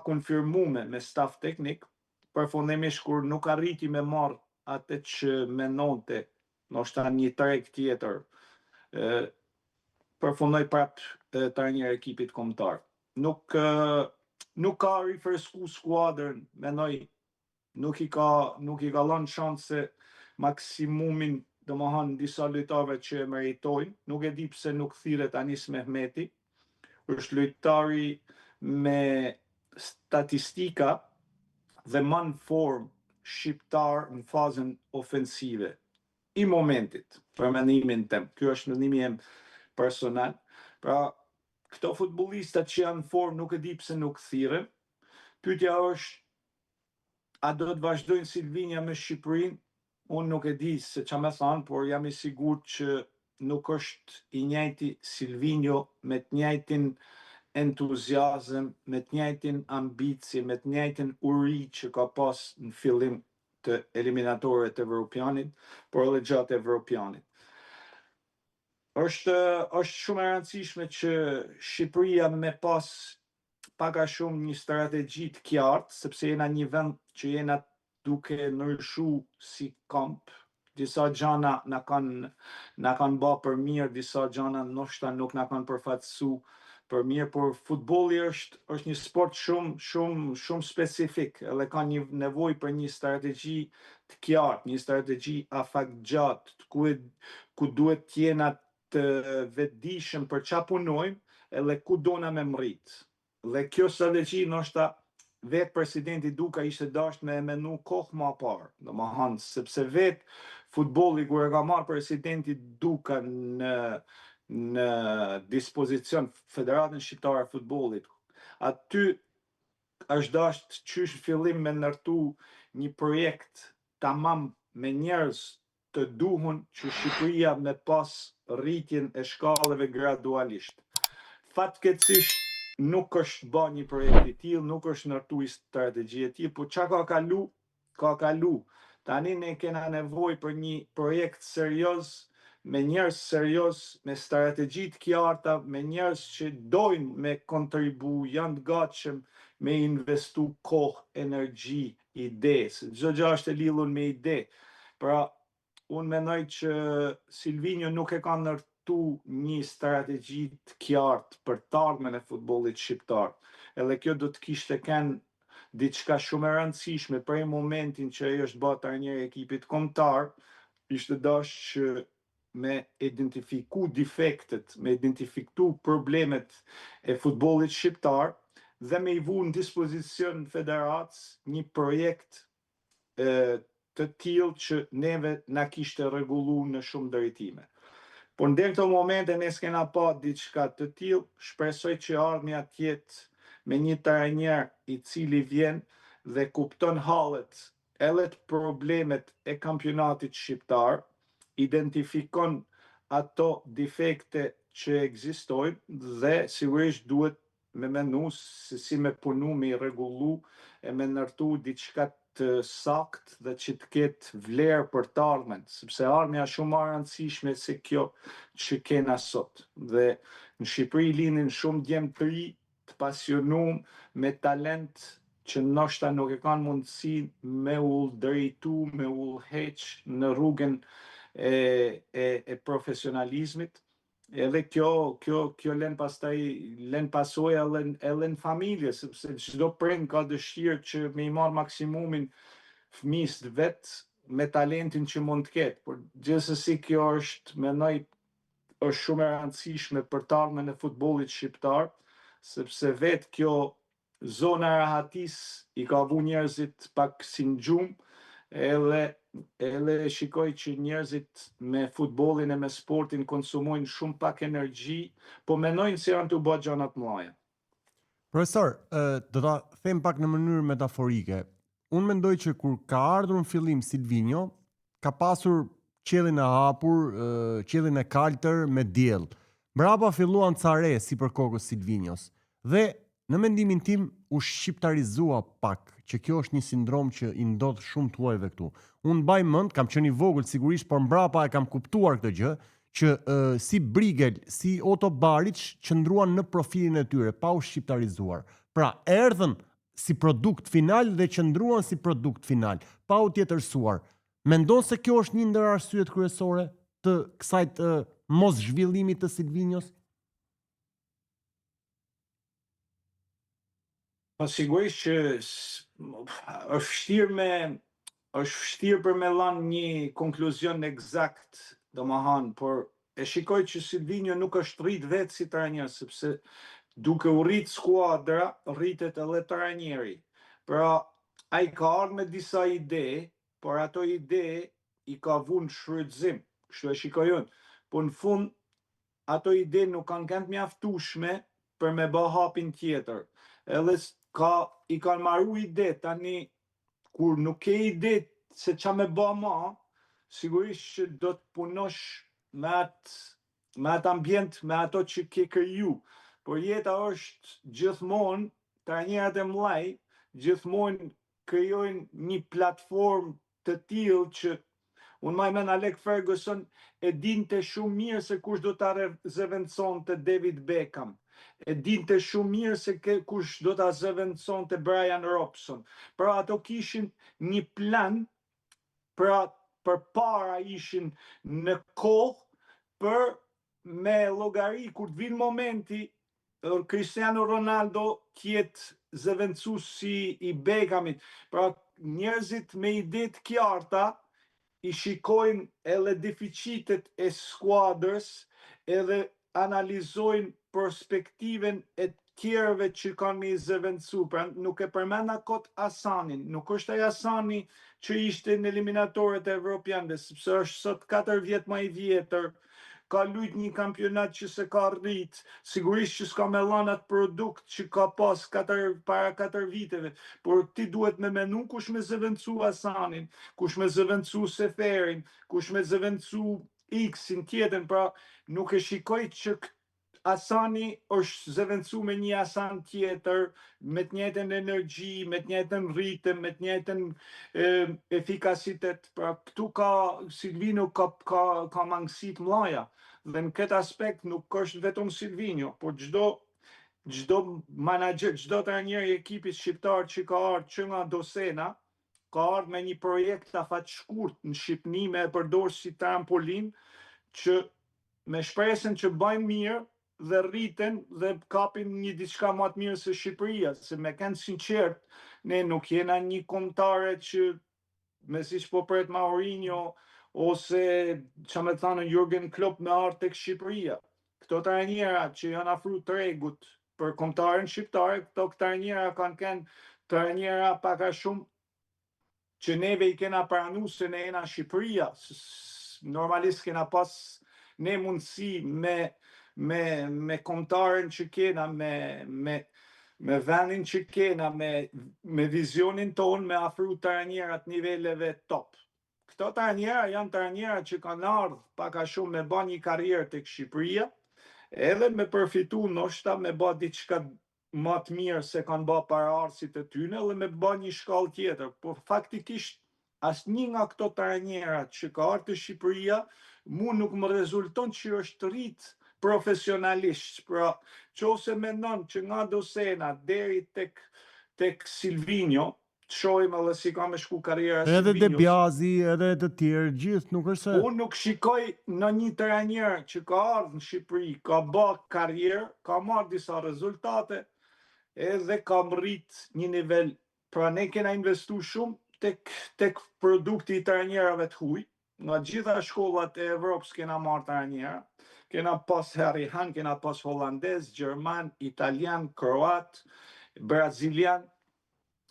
konfirmume me staf teknik, përfundimisht kur nuk arriti me marrë atë që mendonte, ndoshta një treg tjetër, përfundoi prap trajner ekipit kombëtar. Nuk ka rifresku skuadrën, mendoj, nuk i ka lënë shanse maksimumin, domethënë disa lojtarëve që e meritojnë. Nuk e di pse nuk thirret Anis Mehmeti. Është lojtari me statistika dhe më në formë shqiptar në fazën ofensive i momentit, për mendimin tim. Ky është mendimi im personal. Pra, këto futbollistat që janë në formë nuk e di pse nuk thirren. Pyetja është, a do të vazhdojnë Silvinho me Shqipërinë? Unë nuk e di se ç'a më thënë, por jam i sigurt që nuk është i njëjti Silvinho me të njëjtin entuziazëm, me të njëjtin ambicie, me të njëjtin uri që ka pas në fillim të eliminatorëve të Evropianit, por edhe gjatë Evropianit. Është shumë e rëndësishme që Shqipëria me pas pak a shumë një strategji të qartë, sepse jena një vend që jena duke ndryshu si kamp. Disa gjana na kanë bë për mirë, disa gjana ndoshta nuk na kanë përfaqësu për mirë, por futbolli është një sport shumë specifik, edhe ka një nevojë për një strategji të qartë, një strategji afatgjatë, ku duhet të jena të vetëdijshëm për çfarë punojmë, edhe ku dona me mrit. Dhe kjo strategji ndoshta vetë presidenti Duka ishte dashur me e menu kohë më parë, domethënë sepse vetë futbolli kur e ka marrë presidenti Duka në dispozicion Federatën Shqiptare e Futbollit, aty është dashur qysh fillim me ndërtu një projekt tamam me njerëz të duhur që Shqipëria me pas rritjen e shkallëve gradualisht. Fatkeqësisht nuk është bë një projekt i tillë, nuk është ndërtu një strategji e tillë, por çka ka kalu, ka kalu. Tani ne kena nevojë për një projekt serioz, me njerëz serioz, me strategji të qarta, me njerëz që dojnë me kontribu, janë të gatshëm me investu kohë, energji, ide. Çdo gjë është e lidhur me ide. Pra, unë mendoj që Silvinjo nuk e ka ndërtu një strategji të qartë për të ardhmen e futbollit shqiptar. Edhe kjo do të kishte kënë diçka shumë e rëndësishme prej momentin që ai është bërë trajner i ekipit kombëtar, ishte dashur që me identifiku defektet, me identifiku problemet e futbollit shqiptar dhe me i vu në dispozicion federatës një projekt të tillë që neve na kishte rregullu në shumë drejtime. Por në këto momente ne s'kena pa diçka të tillë, shpresoj që ardhmja të jetë me një trajner i cili vjen dhe kupton hallet edhe të problemet e kampionatit shqiptar, identifikon ato defekte që ekzistojnë dhe sigurisht duhet me menu se si me punu, me i rregullu e me ndërtu diçka të sakt dhe që të ketë vlerë për të ardhmen, sepse ardhmja është shumë më e rëndësishme se kjo që kena sot. Dhe në Shqipëri lindin shumë djemë të ri, të pasionum, me talent që ndoshta nuk e kanë mundësi me u drejtu, me u heq në rrugën e profesionalizmit. Edhe kjo lën pasojë edhe në familje, sepse çdo prind ka dëshirë që me i marr maksimumin fëmijës vet me talentin që mund të ketë. Por gjithsesi kjo është, mendoj, është shumë e rëndësishme për të ardhmen e futbollit shqiptar, sepse vetë kjo zona e rahatisë i ka vu njerëzit pak si në gjumë, edhe shikoj që njerëzit me futbollin e me sportin konsumojnë shumë pak energji, po mendojnë se janë të bë gjëra të mëdha. Profesor, do ta them pak në mënyrë metaforike. Unë mendoj që kur ka ardhur në fillim Silvinjo, ka pasur qiellin e hapur, qiellin e kaltër me diell. Mbrapa filluan ca re si për kokës Silvinjos. Dhe në mendimin tim u shqiptarizua pak, që kjo është një sindrom që i ndodh shumë tuajve këtu. Unë mbaj mend, kam qenë i vogël sigurisht, por mbrapa e kam kuptuar këtë gjë, që si Brigel, si Oto Bariç qëndruan në profilin e tyre, pa u shqiptarizuar. Pra, erdhën si produkt final dhe qëndruan si produkt final, pa u tjetërsuar. Mendon se kjo është një ndër arsyet kryesore të kësaj mos zhvillimit të Silvinjos? Po sigurisht që është vështirë për me lanë një konkluzion eksakt, domethënë, por e shikoj që Silvinjo nuk është rrit vetë si trajner, sepse duke u rrit skuadra, rritet edhe trajneri. Pra, ai ka ardhur me disa ide, por ato ide i ka vënë shfrytëzim, kështu e shikoj unë. Po në fund ato ide nuk kanë qenë mjaftueshme për me bë hapin tjetër. Edhe i kanë marru ide, tani kur nuk ke ide se qa me bë ma, sigurisht që do të punosh me atë ambient, me ato që ke kriju. Por jeta është gjithmonë, trajnerët e mëdhej, gjithmonë krijojnë një platformë të tillë që Unë majmen Alec Ferguson e dinte shumë mirë se kush do ta zëvendësonte David Beckham. E dinte shumë mirë se kush do ta zëvendësonte Brian Robson. Pra ato kishin një plan, pra përpara ishin në kohë për me llogari kur të vinë momenti Cristiano Ronaldo tjetë zëvendësuesi i Beckhamit. Pra njerëzit me ide të qarta i shikojnë edhe deficitet e skuadrës, edhe analizojnë perspektiven e tjerëve që kanë me i zëvendësu. Pra nuk e përmenda kot Hasanin, nuk është ai Hasani që ishte në eliminatorët e evropianëve, sepse është sot 4 vjet më i vjetër, ka lujt një kampionat që se ka rrit, sigurisht që s'ka me lanë atë produkt që ka pas para 4 viteve, por ti duhet me menu kush me zëvendësu Hasanin, kush me zëvendësu Seferin, kush me zëvendësu X-in tjetën, pra nuk e shikoj që Hasani është zëvendësu me një Hasan tjetër, me të njëjtën energji, me të njëjtën ritëm, me të njëjtën efikasitet. Pra këtu ka Silvino ka mangësi të mëdha. Dhe në këtë aspekt nuk është vetëm Silvino, por çdo menaxher, çdo trajner i ekipit shqiptar që ka ardhur që nga Dosena, ka ardhur me një projekt afatshkurt në Shqipëni me e përdorur si trampolin, që me shpresën që bëjnë mirë dhe rriten dhe kapin një diçka më të mirë se Shqipëria, se me kanë sinqert, ne nuk jena një kombëtare që me siç po pret Mourinho ose që me thanë Jurgen Klopp me ardhur tek Shqipëria. Këto trajnera që janë afru tregut për kombëtarën shqiptare, këto trajnera kanë kënë trajnera pak a shumë që neve i kena pranu se ne jena Shqipëria. Normalisht kena pas ne mundësi me kombëtarën që kena, me vendin që kena, me vizionin ton, me afru trajnerat niveleve top. Këto trajnera janë trajnera që kanë ardhur pak a shumë me bë një karrierë tek Shqipëria, edhe me përfitu ndoshta me bë diçka më të mirë se kanë bë paraardhësit e tyre, dhe me bë një shkallë tjetër. Po faktikisht asnjë nga këto trajnera që ka ardhur te Shqipëria, mu nuk më rezulton që është rrit profesionalisht. Pra, qose mendon që nga Dosena deri tek Silvino, të shohim edhe si ka me shku karriera Edhe Silvinios. De Biasi, edhe të tjerë, gjithë nuk është se... Unë nuk shikoj në një trajner që ka ardhur në Shqipëri, ka bë karrierë, ka marrë disa rezultate, edhe ka rrit një nivel. Pra ne kena investu shumë tek produkti i trajnerave të huaj. Nga gjitha shkollat e Evropës kena marrë trajnera. Kena pas Harry Han, kena pas holandez, gjerman, italian, kroat, brazilian.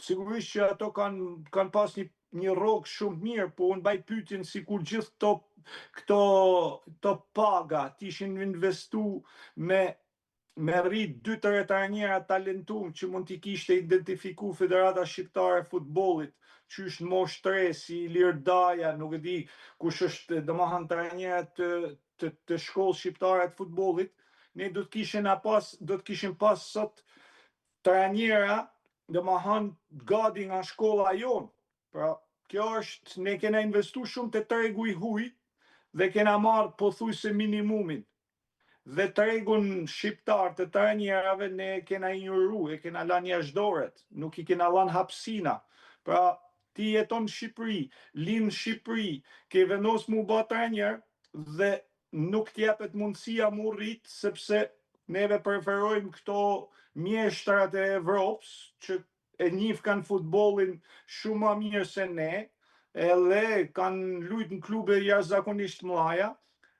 Sigurisht që ato kanë pas një rrogë shumë mirë, po unë baj pyetjen sikur gjithë këto paga t'ishin investu me rrit 2-3 trajnera talentum që mund t'i kishte identifiku Federata Shqiptare e Futbollit, që është Mosh 3, si Ilir Daja, nuk e di kush është, domethënë trajnera të shkollës shqiptare të futbollit, ne do të kishim pas sot trajnera, domethënë gati nga shkolla jonë. Pra, kjo është, ne kena investu shumë te tregu i huaj dhe kena marrë pothuajse minimumin. Dhe tregun shqiptar të trajnerave ne kena injoru, e kena lënë jashtëdorët, nuk i kena lënë hapësina. Pra, ti jeton në Shqipëri, lind në Shqipëri, ke vendos mu bë trajner dhe nuk t'jepet mundësia mu rrit, sepse neve preferojmë këto mjeshtrat e Evropës që e njih kanë futbollin shumë më mirë se ne, edhe kanë luajtur në klube jashtëzakonisht mëdha,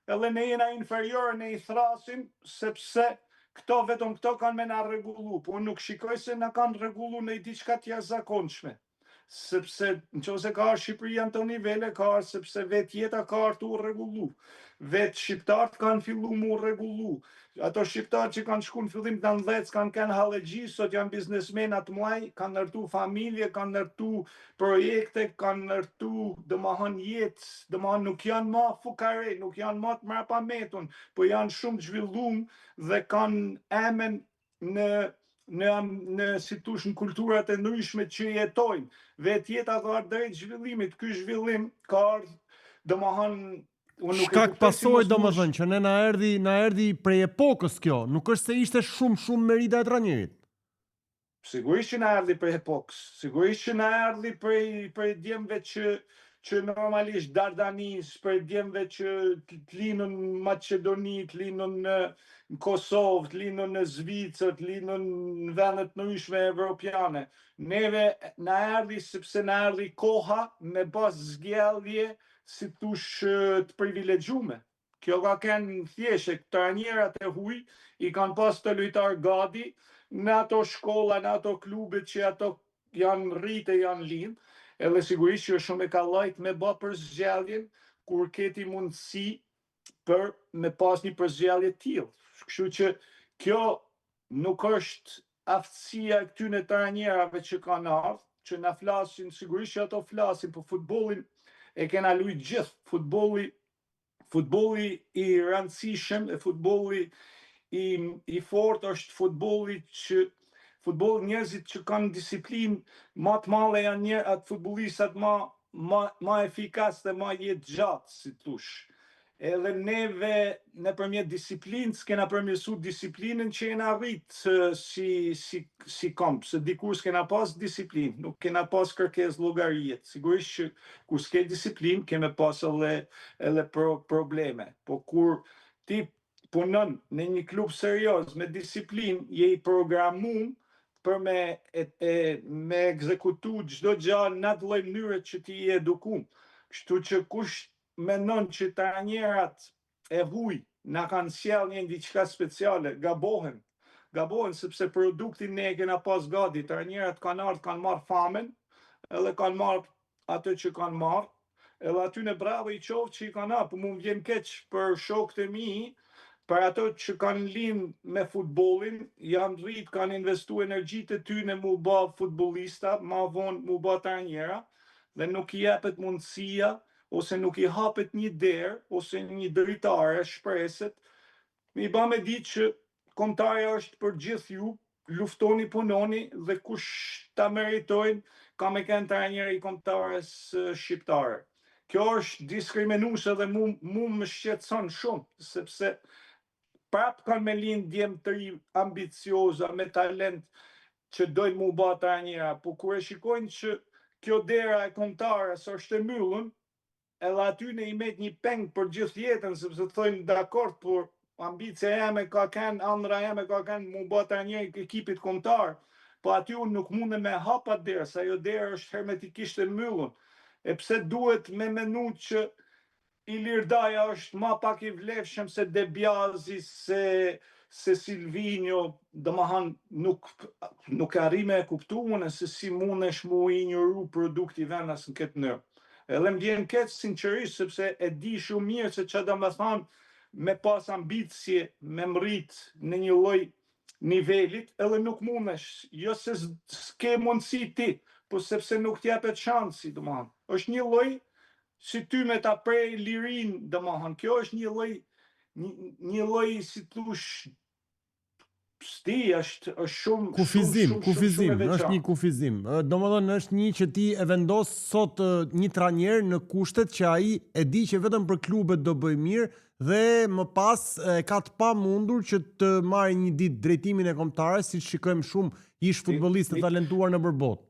edhe ne jena inferior, ne i thrasim sepse vetëm këto kanë me na rregullu, po unë nuk shikoj se na kanë rregullu në diçka të jashtëzakonshme. Sepse nëse ka Shqipëria në të nivele, ka sepse vetë jeta ka ardhur u rregullu. Vetë shqiptarët kanë fillu mu rregullu. Ato shqiptarë që kanë shku në fillim të 90 kanë kënë hallegji, sot janë biznesmena të mëdhenj, kanë ndërtu familje, kanë ndërtu projekte, kanë ndërtu domethënë jetë, domethënë nuk janë më fukare, nuk janë më të mrapametun, po janë shumë të zhvilluar dhe kanë emën në si tush në kulturat e ndryshme që jetojnë. Vetë jeta ka ardhur drejt zhvillimit. Ky zhvillim ka ardhur unë nuk e Shkak kuptoj si pasoj mos domethënë që ne na erdhi prej epokës kjo, nuk është se ishte shumë merita e trajnerit. Sigurisht që na erdhi prej epokës, sigurisht që na erdhi prej djemve që normalisht Dardanis, prej djemve që të linën në Maqedoni, të linën në Kosovë, të linën në Zvicër, të linën në vendet të ndryshme evropiane. Neve na erdhi sepse na erdhi koha me pas zgjedhje si tush të privilegjume. Kjo ka kenë thjeshe, trajnerat e huj i kanë pas të lojtar gati në ato shkolla, në ato klubet që ato janë rritë, janë linë, edhe sigurisht që shumë e ka lajt me bë për zgjedhjen, kur keti mundësi për me pas një përzgjedhje tillë. Kështu që kjo nuk është aftësia e këtyre trajnerave që kanë ardhur, që na flasin, sigurisht që ato flasin, për futbollin e kena lujt gjithë, futbolli i rëndësishëm e futbolli i fort është futbolli njerëzit që kanë disiplinë më të madhe janë atë futbollistat më efikas dhe më jetë gjatë, si thush. Edhe neve nëpërmjet disiplinës kena përmirësu disiplinën që jena rritë si komp, se dikur s'kena pas disiplinë, nuk kena pas kërkesë llogarie. Sigurisht që kur s'ke disiplinë keme pas edhe probleme. Po kur ti punon në një klub serioz me disiplinë, je i programuar për me ekzekutu çdo gjë në atë lloj mënyre që ti je edukuar. Kështu që kush mendon që trajnerat e huj na kanë sjell një diçka speciale, gabohen sepse produktin ne e kena pas gati. Trajnerat kanë ardhur, kanë marrë famen, edhe kanë marrë atë që kanë marrë, edhe aty në bravo i qoftë që i kanë ardhur. Mu vjen keq për shokët e mi, për ato që kanë linë me futbollin, janë rritë, kanë investu energjitë e tyne mu bë futbollista, ma vonë mu bë trajnera, dhe nuk i jepet mundësia, ose nuk i hapet një derë, ose një dritare, shpreset, mi ba me ditë që kombëtarja është për gjithë ju, luftoni, punoni, dhe kush ta meritojnë, ka me kënë trajneri i kombëtares shqiptare. Kjo është diskriminuese dhe mu më shqetëson shumë, sepse prap kanë me linë djemë të ri ambicioza, me talent që dojnë mu bë trajnera, po kur e shikojnë që kjo dera e kombëtares është e mbyllur, edhe aty ne i met një peng për gjithë jetën, sepse thojnë dakord, por ambicia jeme ka kenë, ëndra jeme ka kenë mu bë trajner i ekipit kombëtar, po aty unë nuk mundem me hap atë derë, sa ajo derë është hermetikisht e mbyllur. E pse duhet me menu që Ilir Daja është ma pak i vlefshëm se De Biasi, se Silvinho, domethënë nuk arri me e kuptu unë se si mundesh mu injoru produkti vendas në këtë mënyrë. Edhe më vjen keq sinqerisht sepse e di shumë mirë se çfarë do të thonë me pas ambicie, me mrit në një lloj nivelit, edhe nuk mundesh, jo se s'ke mundësi ti, po sepse nuk t'japet shansi, domethënë. Është një lloj si ty me ta prej lirin, domethënë, kjo është një lloj si thush sti, është shumë Kufizim, shumë e është një kufizim. Domethënë është një që ti e vendos sot një trajner në kushtet që ai e di që vetëm për klubet do bëj mirë dhe më pas ka të pamundur që të marrë një ditë drejtimin e kombëtares, siç shikojmë shumë ish futbollistë të talentuar nëpër botë.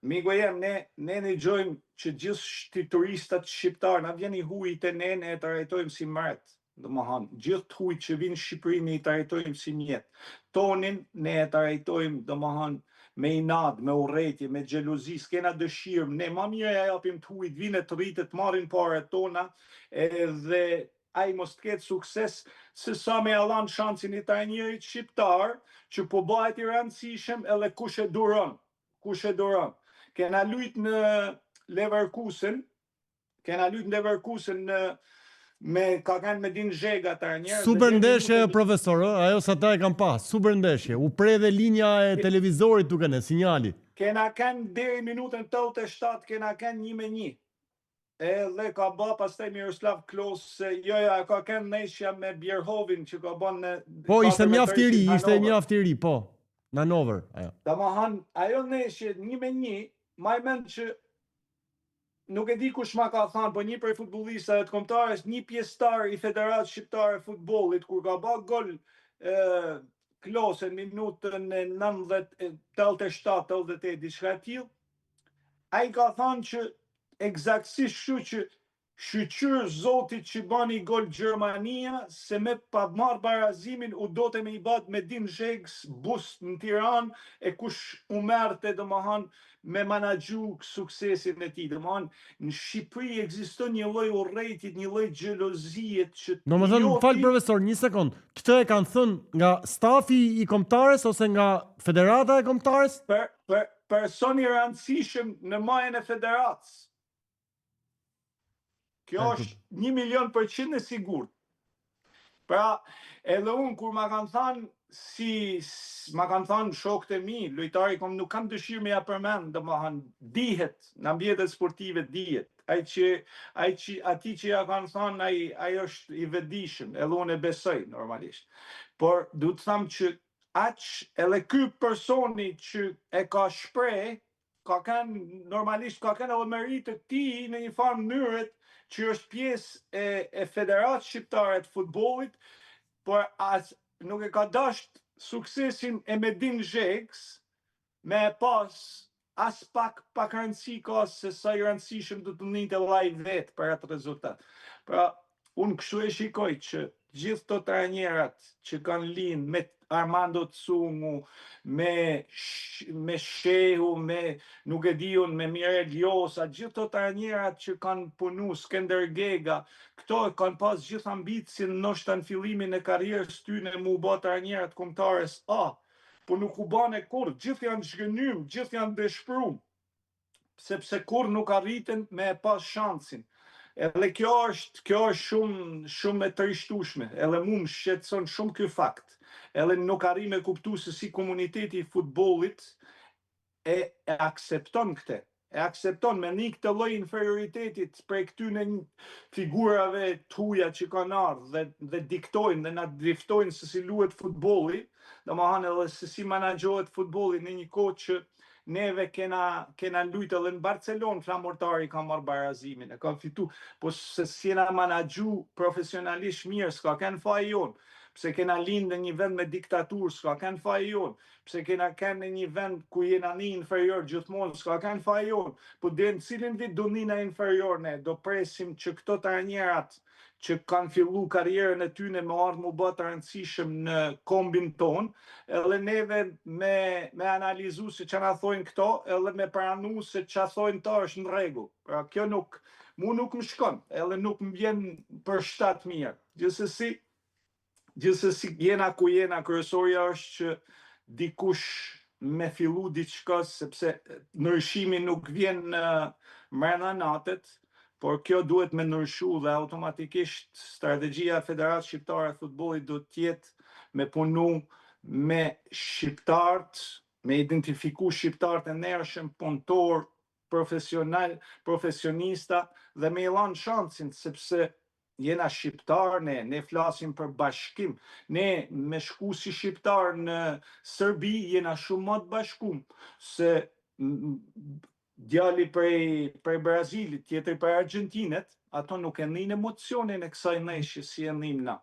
Migo jem, ne gjojmë që gjithë turistat shqiptarë, na vjen i hujt e ne e trajtojmë si mret. Domethënë, gjithë hujt që vinë në Shqipëri ne i trajtojmë si mjet. Tonin ne e trajtojmë domethënë me inat, me urrëtie, me xhelozi, s'kena dëshirë. Ne më mirë ja japim të hujt, vinë të rritet, marrin parat tona, edhe ai mos të ketë sukses, se sa me allan shansin i trajnerit shqiptar, që po bëhet i rëndësishëm edhe kush e duron. Kena lujt në Leverkusen, ka kanë me din Zhega trajner. Super ndeshje profesor, ajo sa ta e kam pas, super ndeshje. U pre dhe linja e televizorit duke ne, sinjali. Kena kanë deri minutën 87, kena kanë 1-1. Edhe ka bë pastaj Miroslav Klose, ka kanë ndeshja me Bjerhovin që ka bën në Po, ishte mjaft i ri, po. Në Hanover, ajo. Domethënë, ajo ndeshje 1-1, më mend që nuk e di kush ma ka thënë, po një prej futbollistëve të kombëtarës, një pjesëtar i Federatës Shqiptare e Futbollit, kur ka bë gol Klose në minutën e 90, 87-88, diçka e tillë, ai ka thënë që eksaktësisht kështu që shqyqyr zotit që bani gol Gjermania, se me pa marrë barazimin u do të me i bat me Din Zhegës bus në Tiranë, e kush u merte domethënë me menaxhu suksesin e tij. Domethënë në Shqipëri ekziston një lloj urrejtit, një lloj xhelozie që Domethënë, fal profesor, një sekond. Këtë e kanë thënë nga stafi i kombëtarës ose nga Federata e Kombëtarës? Person i rëndësishëm në majën e federatës. Kjo është 1.000.000% e sigurt. Pra, edhe unë kur ma kanë thënë ma kanë thënë shokët e mi, lojtari nuk kam dëshirë me ja përmend, domethënë dihet, në ambientet sportive dihet. Ati që ja kanë thënë, ai është i vetëdijshëm, edhe unë e besoj normalisht. Por du të them që edhe ky personi që e ka shpreh, normalisht ka kanë edhe meritë të tij në një farë mënyrë që është pjesë e Federatës Shqiptare të Futbollit, por nuk e ka dasht suksesin e Medin Zhegës me pas as pak rëndësi ka se sa i rëndësishëm do të njëjtë vllai vet për atë rezultat. Pra, unë kështu e shikoj që gjithë të trajnerat që kanë linë me Armando Tsungu, me Shehu, me nuk e diun, me Mirel Ljosa, gjithë të trajnerat që kanë punu, Skender Gega, këto kanë pas gjithë ambicin ndoshta në fillimin e karrierës tyre mu bë trajnerat kombëtarës A, por nuk u bane kur, gjithë janë zhgënym, gjithë janë dëshpëruar, sepse kur nuk arritën me pas shansin. Edhe kjo është shumë e trishtueshme, edhe mu më shqetëson shumë ky fakt. Edhe nuk arri me kuptu se si komuniteti i futbollit e aksepton këtë. E aksepton me një këtë lloj inferioritetit prej këtyne figurave të huaja që kanë ardhur dhe diktojnë dhe na driftojnë se si luhet futbolli, domethënë edhe se si menaxhohet futbolli në një kohë që neve kena lujtë edhe në Barcelonë, flamurtari ka marrë barazimin, e ka fitu, po se si jena menaxhu profesionalisht mirë, s'ka kanë faj jonë. Pse kena linë në një vend me diktaturë, s'ka kanë faj jonë. Pse kena në një vend ku jena një inferior gjithmonë, s'ka kanë faj jonë. Po dhe në cilin vit do njëna inferior ne, do presim që këto trajnerat që kanë fillu karrierën e tyne me ardhë mu bë të rëndësishëm në kombin tonë, edhe neve me analizu se që na thojnë këto, edhe me pranu se që thojnë ta është në rregull. Pra kjo nuk më shkon, edhe nuk më vjen për shtatë mirë. Gjithsesi jena ku jena, kryesorja është që dikush me fillu diçka, sepse ndryshimi nuk vjen mrena natet, por kjo duhet me ndryshu dhe automatikisht strategjia e Federatës Shqiptare e Futbollit do të jetë me punu me shqiptarët, me identifiku shqiptarët e ndershëm, punëtor, profesionista dhe me i lanë shansin, sepse jena shqiptar, ne flasim për bashkim, ne me shku si shqiptar në Serbi jena shumë më të bashkum, se djali prej Brazilit, tjetri prej Argjentinet, ato nuk e njën emocionin e kësaj neshje si e njën na.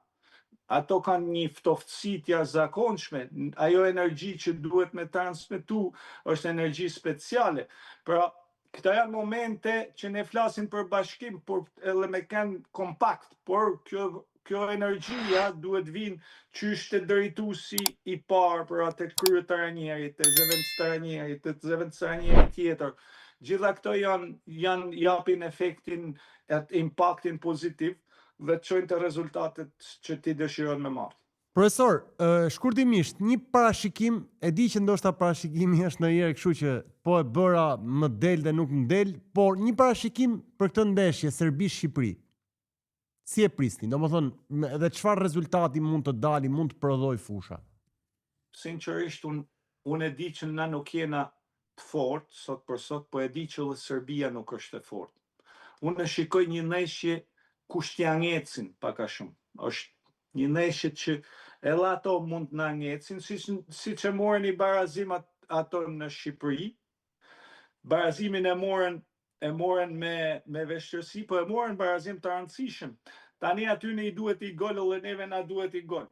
Ato kanë një ftofësi të jashtëzakonshme, ajo energji që duhet me transmetu është energji speciale. Pra, këta janë momente që ne flasim për bashkim, por edhe me kanë kompakt, por kjo energjia duhet vinë qysh të drejtuesi i parë për atë kryetarënjerit, të zëvendëstarënjerit, të zëvendëstarënjerit tjetër. Gjitha këto japin efektin, impaktin pozitiv dhe të çojnë të rezultatet që ti dëshiron me marrë. Profesor, shkurtimisht, një parashikim, e di që ndoshta parashikimi është ndonjëherë kështu që po e bëra më del dhe nuk më del, por një parashikim për këtë ndeshje Serbi-Shqipëri. Si e prisni? Domethënë, edhe çfarë rezultati mund të dali, mund të prodhoj fusha? Sinqerisht, unë e di që na nuk jena të fortë sot për sot, po e di që edhe Serbia nuk është e fortë. Unë e shikoj një ndeshje ku shtjangecin pak a shumë. Është një ndeshje që edhe ato mund të na ngecin, siç e morën i barazim ato në Shqipëri. Barazimin e morën e morën me vështirësi, po e morën barazim të rëndësishëm. Tani aty ne I duhet I gol dhe neve na duhet I gol.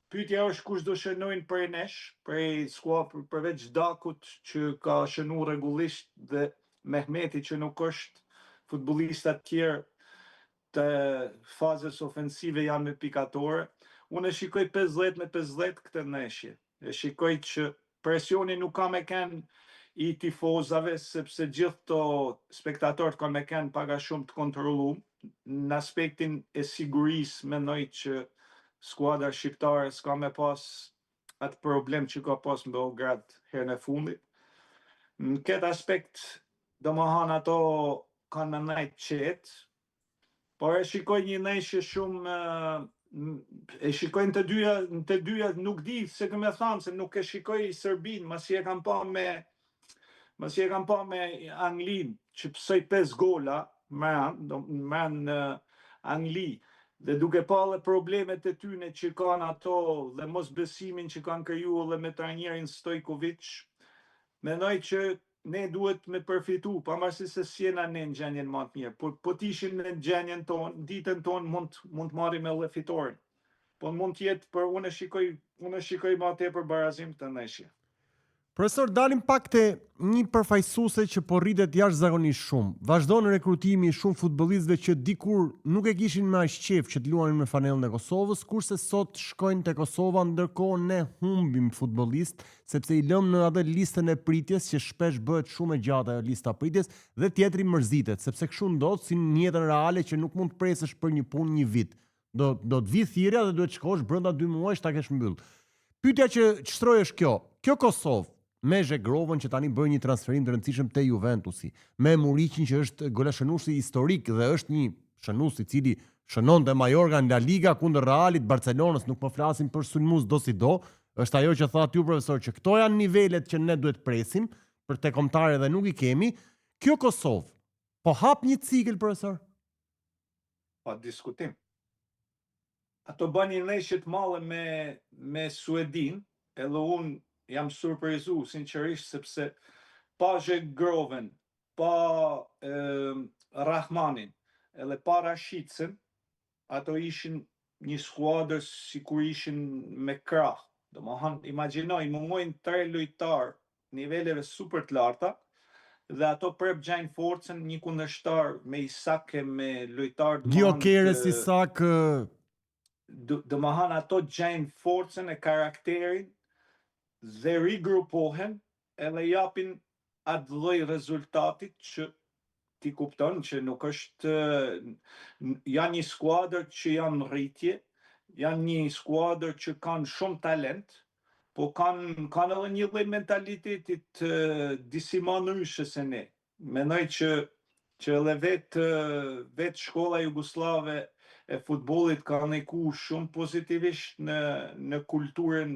Pyetja është kush do shënojnë prej nesh, prej skuadrës përveç Dakut që ka shënu rregullisht dhe Mehmeti që nuk është futbollistat tjerë të fazës ofensive janë me pikatore. Unë e shikoj 50-50 këtë ndeshje. E shikoj që presioni nuk ka me kenë I tifozave, sepse gjithë to spektatorët kanë me kenë paga shumë të kontrolluar. Në aspektin e sigurisë mendoj që skuadra shqiptare s'ka me pas atë problem që ka pas në Beograd herën e fundit. Në këtë aspekt, domethënë ato kanë me nejt qetë, por e shikoj një ndeshje shumë e shikojnë të dyja nuk di se këmë thënë se nuk e shikoj Serbinë, masi e kam pa me Anglinë që psoj 5 gola në Angli dhe duke pa dhe problemet e tyne që kanë ato dhe mos besimin që kanë kriju dhe me trajnerin Stojkovic, mendoj që ne duhet me përfitu, pavarësisht se si jena ne në gjendjen më të mirë. Po t'ishim në gjendjen tonë, ditën tonë mund të marrim edhe fitoren. Po mund të jetë, por unë e shikoj më tepër barazim të ndeshje. Profesor, dalim pak te një përfaqësuese që po rritet jashtëzakonisht shumë. Vazhdon rekrutimi I shumë futbollistëve që dikur nuk e kishin më aq qejf që të luanin me fanellën e Kosovës, kurse sot shkojnë te Kosova, ndërkohë ne humbim futbollistë sepse I lëm në atë listën e pritjes që shpesh bëhet shumë e gjatë ajo lista pritjes dhe tjetri mërzitet, sepse kështu ndodh si në jetën reale që nuk mund të presësh për një punë një vit. Do të vi thirrja dhe duhet shkosh brenda 2 muajsh ta kesh mbyll. Pyetja që çtroj është kjo. Kjo Kosovë me Zhegrovën që tani bën një transferim të rëndësishëm te Juventusi, me Muriqin që është golashënuesi historik dhe është një shënues I cili shënonte Majorga në La Liga kundër Realit, Barcelonës, nuk po flasim për sulmues do si do, është ajo që tha ty profesor që këto janë nivelet që ne duhet presim për te kombëtare dhe nuk I kemi. Kjo Kosovë po hap një cikël profesor? Pa diskutim. Ato bën një ndeshje të madhe me Suedin, edhe unë jam surprizu sinqerisht sepse pa Zhegrovën, pa Rahmanin, edhe pa Rashicën, ato ishin një skuadër sikur ishin me krah. Domethënë, imagjinoj, mungojnë 3 lojtar niveleve super të larta dhe ato prep gjajnë forcën një kundërshtar me Isake, me lojtar Gjokeres, Isak, domethënë ato gjajnë forcën e karakterin dhe rigrupohen edhe japin atë lloj rezultatit që ti kupton që nuk është janë një skuadër që janë rritje, janë një skuadër që kanë shumë talent, po kanë edhe një lloj mentalitetit disi më ndryshe se ne. Mendoj që edhe vetë shkolla jugoslave e futbollit ka ndikuar shumë pozitivisht në kulturën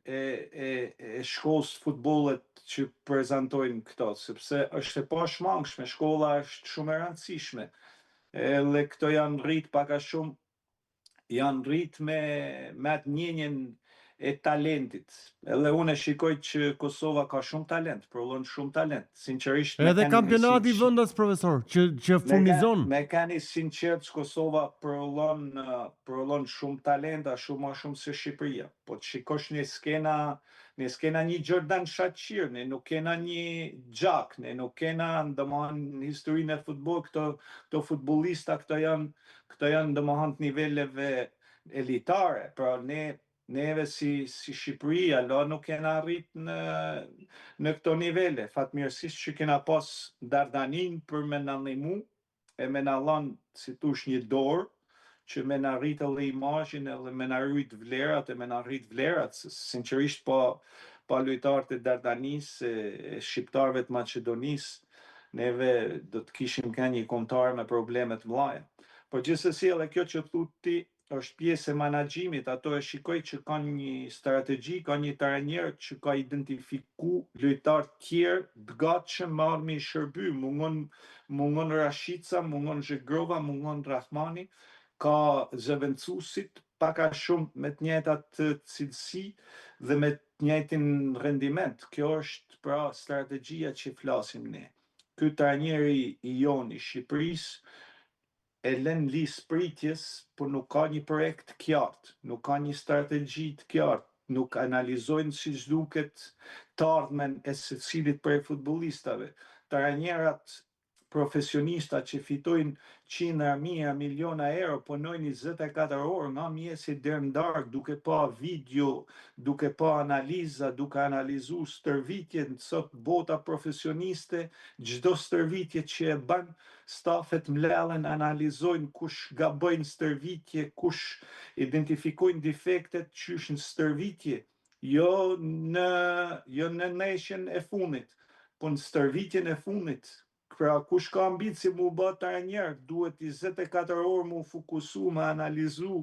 e shkollës futbollit që prezantojnë këto, sepse është e pashmangshme, shkolla është shumë e rëndësishme. Edhe këto janë rrit paka shumë, janë rrit me atë ndjenjen e talentit. Edhe unë e shikoj që Kosova ka shumë talent, prodhon shumë talent. Sinqerisht edhe kampionati I vendas profesor që furnizon. Me keni sinqert Kosova prodhon shumë talenta, shumë më shumë se Shqipëria. Po të shikosh ne s'kena një Jordan Shaqir, ne nuk kena një Gjak, ne nuk kena domethënë në historinë e futbollit këto futbollista, këto janë domethënë të niveleve elitare, pra neve si Shqipëri, alo nuk kena arrit në këto nivele. Fatmirësisht që kena pas Dardanin për me na ndihmu, e me na dhënë si tush një dorë, që me na rrit edhe imazhin edhe me na rrit vlerat, e me na rrit vlerat, sinqerisht pa lojtarët e Dardanis, e shqiptarëve të Maqedonisë, neve do të kishim kënë një kombëtar me probleme të mëdha. Por gjithsesi edhe kjo që thu ti është pjesë e menaxhimit, ato e shikoj që kanë një strategji, ka një trajner që ka identifiku lojtar tjerë të gatshëm me ardhmë I shërby, mungon Rashica, mungon Zhegrova, mungon Rahmani, ka zëvendësuesit paka shumë me të njëjtat cilësi dhe me të njëjtin rendiment. Kjo është pra strategjia që flasim ne. Ky trajneri i jon i Shqipërisë e lën listë pritjes, por nuk ka një projekt të qartë, nuk ka një strategji të qartë, nuk analizojnë siç duket të ardhmen e secilit prej futbollistave. Trajnerat profesionista që fitojnë qindra mijë miliona euro punojnë 24 orë nga mjesi deri në darkë duke pa video, duke pa analiza, duke analizu stërvitjen sot bota profesioniste, çdo stërvitje që e bën, stafet mlellen, analizojnë kush gabojnë stërvitje, kush identifikojnë defektet qysh në stërvitje, jo në neshjen e fundit, po në stërvitjen e fundit. Pra kush ka ambicie mu bë trajner, duhet 24 orë mu fokusu, me analizu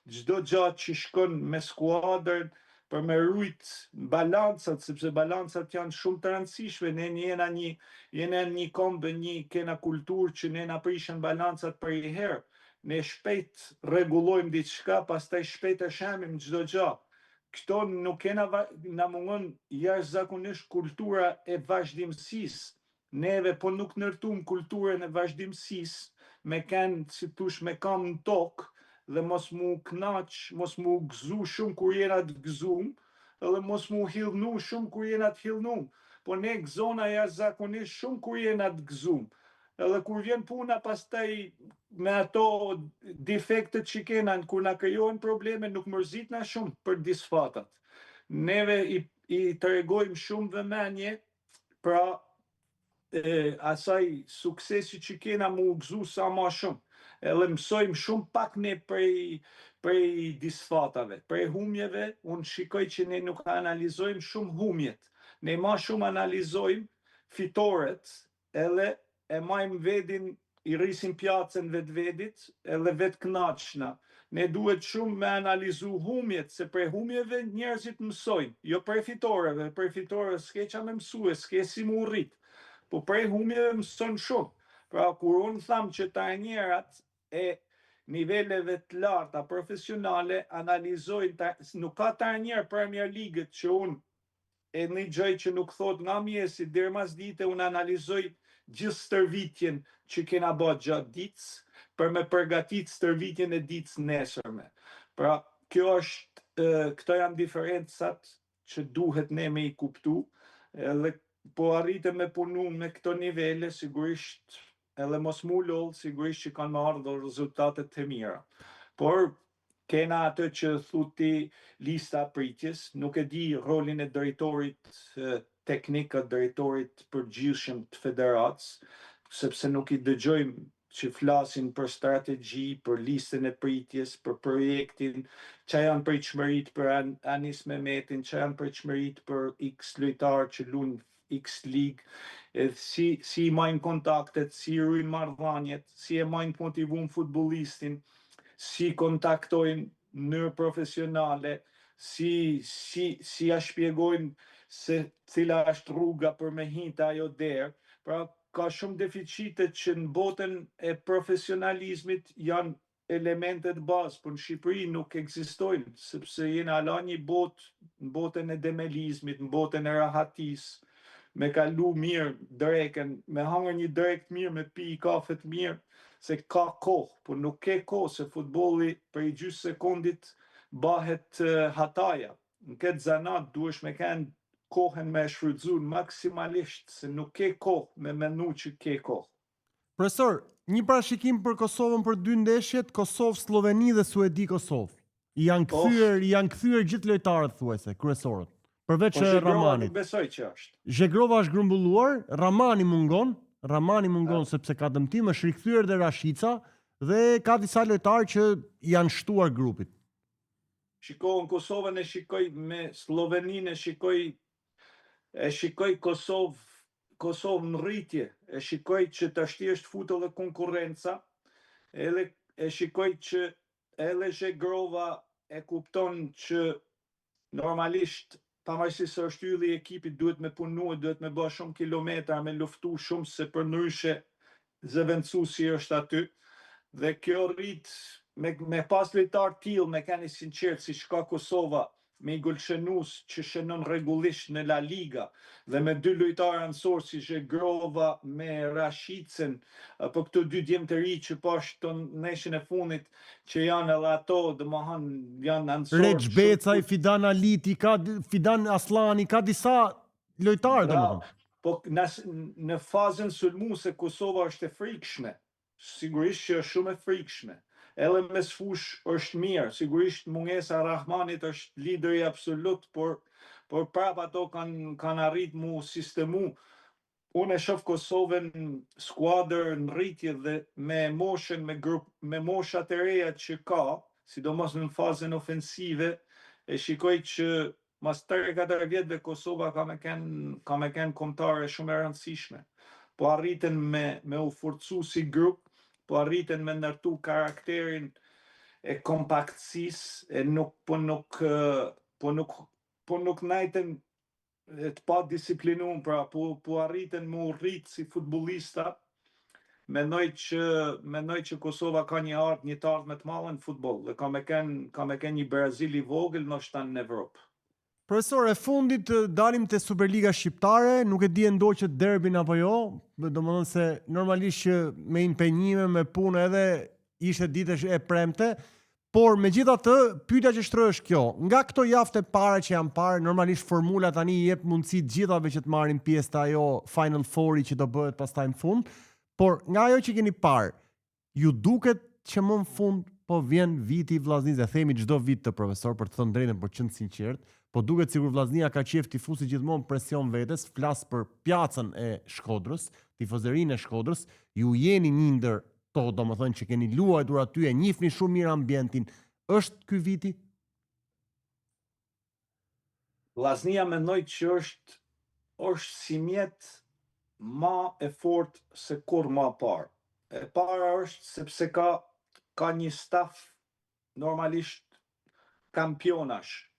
çdo gjatë që shkon me skuadrën për me rujt balancat, sepse balancat janë shumë të rëndësishme. Ne jena një kombë, kena kulturë që ne na prishen balancat për i herë. Ne shpejt rregullojmë diçka, pastaj shpejt e shemim çdo gjë. Këto nuk kena, na mungon jashtëzakonisht kultura e vazhdimësisë. Neve po nuk ndërtum kulturën e vazhdimësisë, me kanë, si thush, me kam në tokë, dhe mos mu knaq, mos mu gëzu shumë kur jena të gëzum, edhe mos mu hillnu shumë kur jena të hillnum. Po ne gëzona jashtëzakonisht shumë kur jena të gëzum. Edhe kur vjen puna pastaj me ato defektet që kena, kur na krijohen probleme, nuk mërzitna shumë për disfatat. Neve i tregojmë shumë vëmendje pra asaj suksesi që kena mu gëzu sa ma shumë. Edhe mësojmë shumë pak ne prej disfatave, prej humjeve. Unë shikoj që ne nuk analizojmë shumë humjet. Ne ma shumë analizojmë fitoret, edhe e majmë vedin, i rrisim pjacën vedit, edhe vetë knaqshna. Ne duhet shumë me analizu humjet, se prej humjeve njerëzit mësojnë, jo prej fitoreve s'ke qa me mësue, s'ke si mu rritë. Po prej humjeve mëson shumë. Pra kur unë tham që trajnerat e niveleve të larta profesionale analizojnë, nuk ka trajner Premier League që unë e një gjë që nuk thot nga mjesi deri mas dite, unë analizoj gjithë stërvitjen që kena bë gjatë ditës për me përgatit stërvitjen e ditës nesërme. Pra kjo është, këto janë diferencat që duhet ne me i kuptu, edhe po arritëm me punu me këto nivele, sigurisht edhe mos mu lull, sigurisht që kanë me ardhur rezultatet të mira. Por kena atë që thuti lista pritjes, nuk e di rolin e drejtorit teknik, drejtorit përgjithshëm të federatës, sepse nuk i dëgjojmë që flasin për strategji, për listën e pritjes, për projektin, që janë pritshmërit për Anis Mehmetin, që janë pritshmërit për X lojtar që lunë X League, si i majnë kontaktet, si i rujnë marrëdhëniet, si e majnë motivum futbollistin, si kontaktojnë në profesionale, si ja shpjegojnë se cila është rruga për me hita ajo derë. Pra ka shumë deficite që në botën e profesionalizmit janë elementet bazë, por në Shqipëri nuk ekzistojnë, sepse jena ala një botë, në botën e demelizmit, në botën e rahatisë, me kalu mirë dreken, me hangër një drek mirë, me pi kafe të mirë, se ka kohë, por nuk ke kohë, se futbolli për i gjysë sekundit bahet hataja. Në këtë zanat duhesh me kanë kohën me shfrytzu maksimalisht, se nuk ke kohë me menu që ke kohë. Profesor, një parashikim për Kosovën për 2 ndeshjet, Kosovë-Sloveni dhe Suedi-Kosovë. Janë kthyer gjithë lojtarët thuajse, kryesorët. Përveç Ramanit. Besoj që është. Zhegrova është grumbulluar, Ramani mungon sepse ka dëmtim, është rikthyer dhe Rashica dhe ka disa lojtarë që janë shtuar grupit. Shikoj në Kosovën, e shikoj me Sloveninë, e shikoj Kosovë në rritje, e shikoj që tashti është futur dhe konkurrenca, edhe e shikoj që edhe Zhegrova e kupton që normalisht pavarësisht se është ylli i ekipit, duhet me punu, duhet me bë shumë kilometra, me luftu shumë, se për ndryshe zëvendësuesi është aty. Dhe kjo rrit me pas lojtar tillë, me keni sinqert, si ka Kosova, me i gëlqenus që shënon rregullisht në La Liga dhe me dy lojtarë anësor si Zhegrova me Rashicën, po këto dy djemë të ri që pashtë neshin e fundit që janë edhe ato, domethënë janë anësor Reç Becaj, Fidan Aliti, Fidan Aslani, ka disa lojtarë domethënë. Po në fazën sulmuese Kosova është e frikshme. Sigurisht që është shumë e frikshme. Edhe mes fush është mirë, sigurisht mungesa Rahmanit është lideri absolut, por prap ato kanë arrit mu sistemu. Unë e shoh Kosovën skuadër në rritje dhe me moshën, me moshat e reja që ka, sidomos në fazën ofensive, e shikoj që mas 3-4 vjetëve Kosova ka me kenë kombëtare shumë e rëndësishme. Po arritën me u forcu si grup, po arritën me ndërtu karakterin e kompaktësisë, e nuk najten të pa disiplinuar, pra po arritën me u rrit si futbollista. Mendoj që Kosova ka një ardhmë të madhe në futboll dhe ka me kenë një Brazil i vogël ndoshta në Evropë. Profesor, e fundit dalim te Superliga Shqiptare, nuk e di ndoqët derbin apo jo, domethënë se normalisht që me impenjime, me punë edhe ishte ditë e premte, por megjithatë, pyetja që shtroj është kjo. Nga këto javë të para që janë parë, normalisht formula tani i jep mundësi të gjithave që të marrin pjesë te ajo Final Four që do bëhet pastaj në fund, por nga ajo që keni parë, ju duket që më në fund po vjen viti i vllaznisë, e themi çdo vit të profesor për të thënë drejtën, për të qenë sinqert, po duket sikur vllaznia ka qef tifusi gjithmonë presion vetes, flas për pjacën e Shkodrës, tifozerinë e Shkodrës, ju jeni një ndër to, domethënë që keni luajtur aty, e njihni shumë mirë ambientin. Është ky viti? Vllaznia mendoj që është si mjet ma e fortë se kur ma parë. E para është sepse ka një staf normalisht kampionash.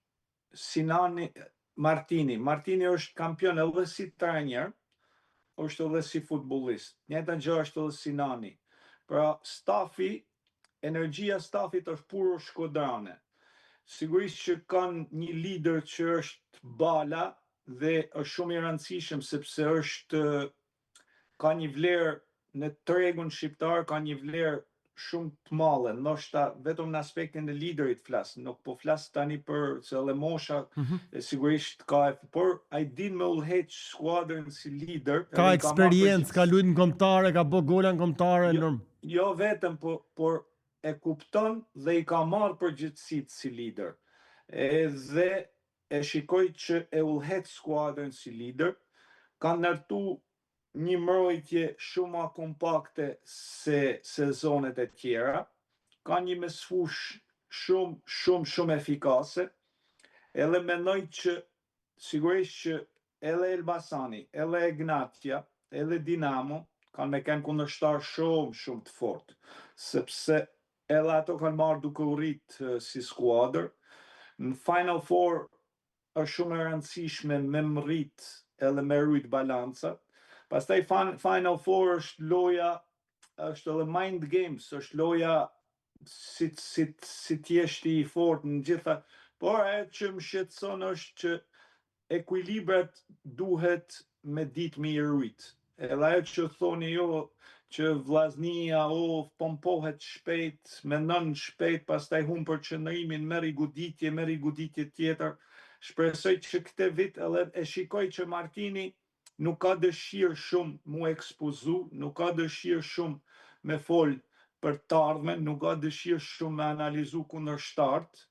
Sinani, Martini është kampion edhe si trajner, është edhe si futbollist. Njëjta gjë është edhe Sinani. Pra energjia stafit është puro shkodrane. Sigurisht që kanë një lider që është Bala dhe është shumë i rëndësishëm sepse ka një vlerë në tregun shqiptar, ka një vlerë shumë të madhe, ndoshta vetëm në aspektin e liderit flas, nuk po flas tani për se edhe mosha, sigurisht ka, por ai din me udhëheq skuadrën si lider. Ka eksperiencë, ka luajtur në kombëtare, ka bë gola në kombëtare. Jo vetëm, por e kupton dhe i ka marrë përgjegjësitë si lider. Dhe e shikoj që e udhëheq skuadrën si lider, ka ndërtu një mbrojtje shumë ma kompakte se sezonet e tjera, ka një mesfush shumë efikase, edhe mendoj që sigurisht që edhe Elbasani, edhe Egnatia, edhe Dinamo kanë me kenë kundërshtar shumë të fortë, sepse edhe ato kanë marrë duke u rritë si skuadër. Në Final Four është shumë e rëndësishme me mrit edhe me rujt balancat. Pastaj Final Four është loja, është edhe mind games, është loja si t'jeshti i fort në gjitha, por e që më shqetëson është që ekuilibrat duhet me ditë me i rujt. Edhe ajo që thoni jo, që vllaznia pompohet shpejt, mendon shpejt, pastaj humb përqendrimin, merr i goditje tjetër. Shpresoj që këtë vit edhe e shikoj që Martini nuk ka dëshirë shumë mu ekspozu, nuk ka dëshirë shumë me fol për të ardhmen, nuk ka dëshirë shumë me analizu kundërshtarët,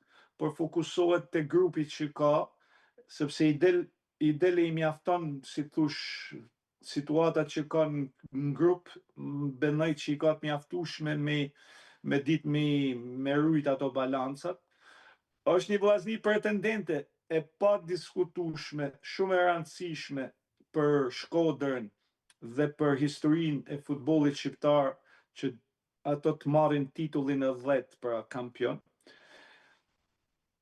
por fokusohet te grupi që ka, sepse i del i mjafton, si thush, situatat që ka në grup, mendoj që i ka të mjaftueshme me ditë me rujt ato balancat. Është një vllazni pretendente e pa diskutueshme, shumë e rëndësishme për Shkodrën dhe për historinë e futbollit shqiptar, që ato të marrin titullin e 10 pra kampion.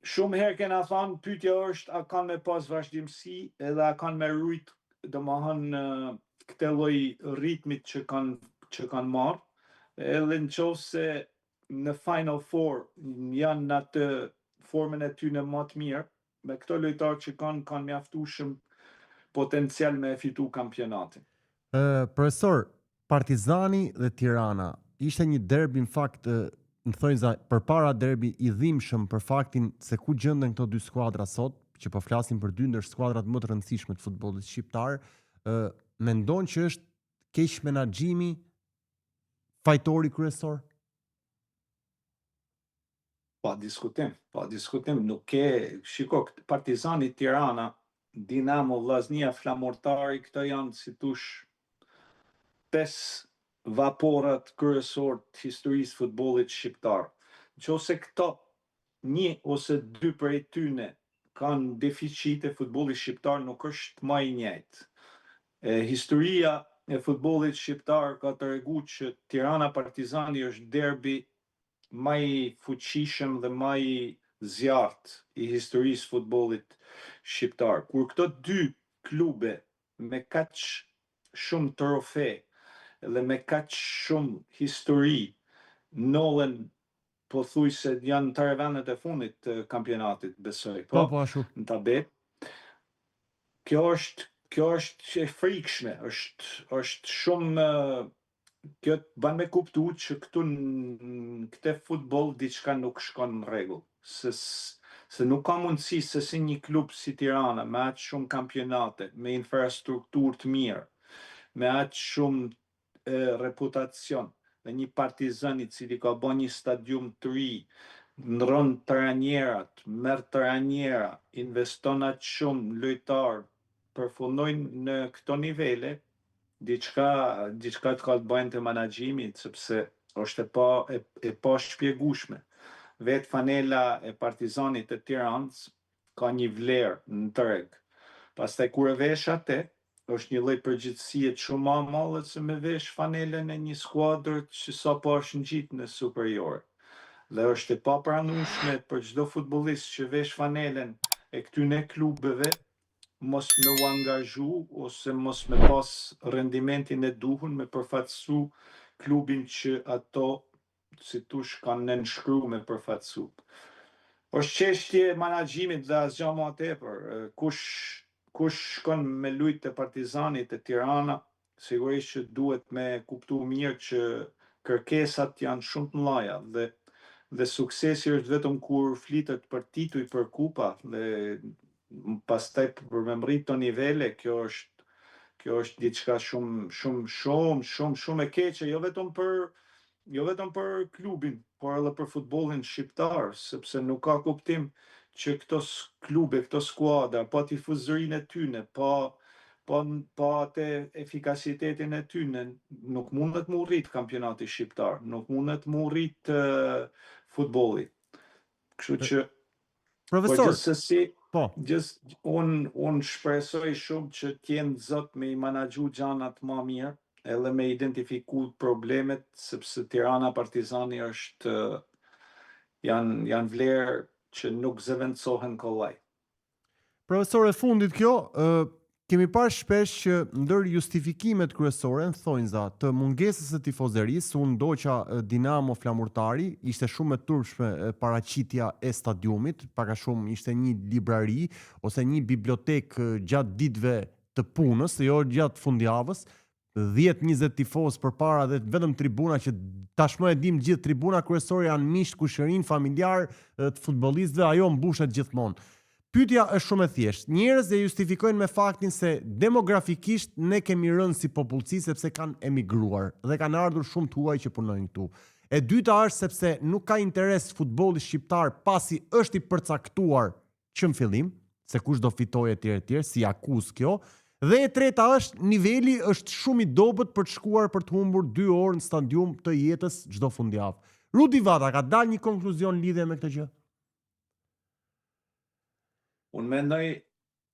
Shumë herë kena thënë, pyetja është a kanë me pas vazhdimsi edhe a kanë me rujt, domethënë këtë lloj ritmit që kanë marrë, edhe nëse në Final Four janë në atë formën e tyre më të mirë, me këto lojtarë që kanë mjaftueshëm potencial me fitu kampionatin. Profesor, Partizani dhe Tirana ishte një derbi në fakt në thonjza përpara derbi i dhimbshëm për faktin se ku gjenden këto dy skuadra sot, që po flasim për dy ndër skuadrat më të rëndësishme të futbollit shqiptar, mendon që është keq menaxhimi fajtori kryesor? Pa diskutim, nuk ke, shiko, Partizani, Tirana, Dinamo, Vllaznia, Flamurtari, këto janë si tush 5 vaporat kryesor të historisë futbollit shqiptar. Nëse këto 1 ose 2 prej tyne kanë deficite, futbolli shqiptar nuk është më i njëjtë. Historia e futbollit shqiptar ka treguar që Tirana Partizani është derbi më i fuqishëm dhe më i zjarrt i historisë futbollit shqiptar. Kur këto dy klube me kaq shumë trofe dhe me kaq shumë histori nollen pothuajse janë 3 vendet e fundit të kampionatit, besoj, Po ashtu. në tabel. Kjo është e frikshme, është shumë kjo të ban me kuptu që këtu në këtë futboll diçka nuk shkon në rregull. Se nuk ka mundësi se si një klub si Tirana me aq shumë kampionate, me infrastrukturë të mirë, me aq shumë reputacion, dhe një Partizan i cili ka bën një stadium të ri, ndron trajnerat, merr trajnera, investon aq shumë lojtar, përfundojnë në këto nivele, diçka të ka të bëjnë të menaxhimit, sepse është e pa shpjegueshme. Vetë fanela e Partizanit të Tiranës ka një vlerë në treg. Pastaj kur e vesh atë, është një lloj përgjegjësie shumë më e madhe se me vesh fanelen e një skuadër që sapo është ngjitur në superiore. Dhe është e papranueshme për çdo futbollist që vesh fanelen e këtyne klubeve mos me u angazhu ose mos me pas rendimentin e duhur me përfaqësu klubin që ato si tush kanë nënshkruar me përfaqësu. Është çështje menaxhimit dhe asgjë më tepër. Kush shkon me lujt të Partizanit të Tirana, sigurisht që duhet me kuptu mirë që kërkesat janë shumë të mëdha dhe suksesi është vetëm kur flitet për tituj, për kupa, dhe pastaj për me mrit të nivele, kjo është diçka shumë e keqe, jo vetëm për klubin, por edhe për futbollin shqiptar, sepse nuk ka kuptim që këto klube, këto skuadra, pa tifozërinë e tyne, pa atë efikasitetin e tyne, nuk mundet mu rrit kampionati shqiptar, nuk mundet mu rrit futbolli. Kështu që Profesor, gjithsesi, po. Unë shpresoj shumë që t'jenë zot me i menaxhu gjanat më mirë, edhe me identifiku problemet, sepse Tirana Partizani janë vlerë që nuk zëvendësohen kollaj. Profesor, e fundit kjo, kemi parë shpesh që ndër justifikimet kryesore në thonjza të mungesës së tifozërisë, u ndoqa Dinamo Flamurtari, ishte shumë e turpshme paraqitja e stadiumit, pak a shumë ishte një librari ose një bibliotek gjatë ditëve të punës, jo gjatë fundjavës, 10-20 tifoz përpara dhe vetëm tribuna që tashmë e dim gjithë tribuna kryesore janë miq, kushërin, familjar të futbollistëve, ajo mbushet gjithmonë. Pyetja është shumë e thjeshtë. Njerëz e justifikojnë me faktin se demografikisht ne kemi rënë si popullsi sepse kanë emigruar dhe kanë ardhur shumë të huaj që punojnë këtu. E dyta është sepse nuk ka interes futbolli shqiptar pasi është i përcaktuar që në fillim, se kush do fitojë etj, si akuzë kjo. Dhe e treta është niveli është shumë i dobët për të shkuar për të humbur 2 orë në stadium të jetës çdo fundjavë. Rudi Vata ka dalë një konkluzion lidhje me këtë gjë? Unë mendoj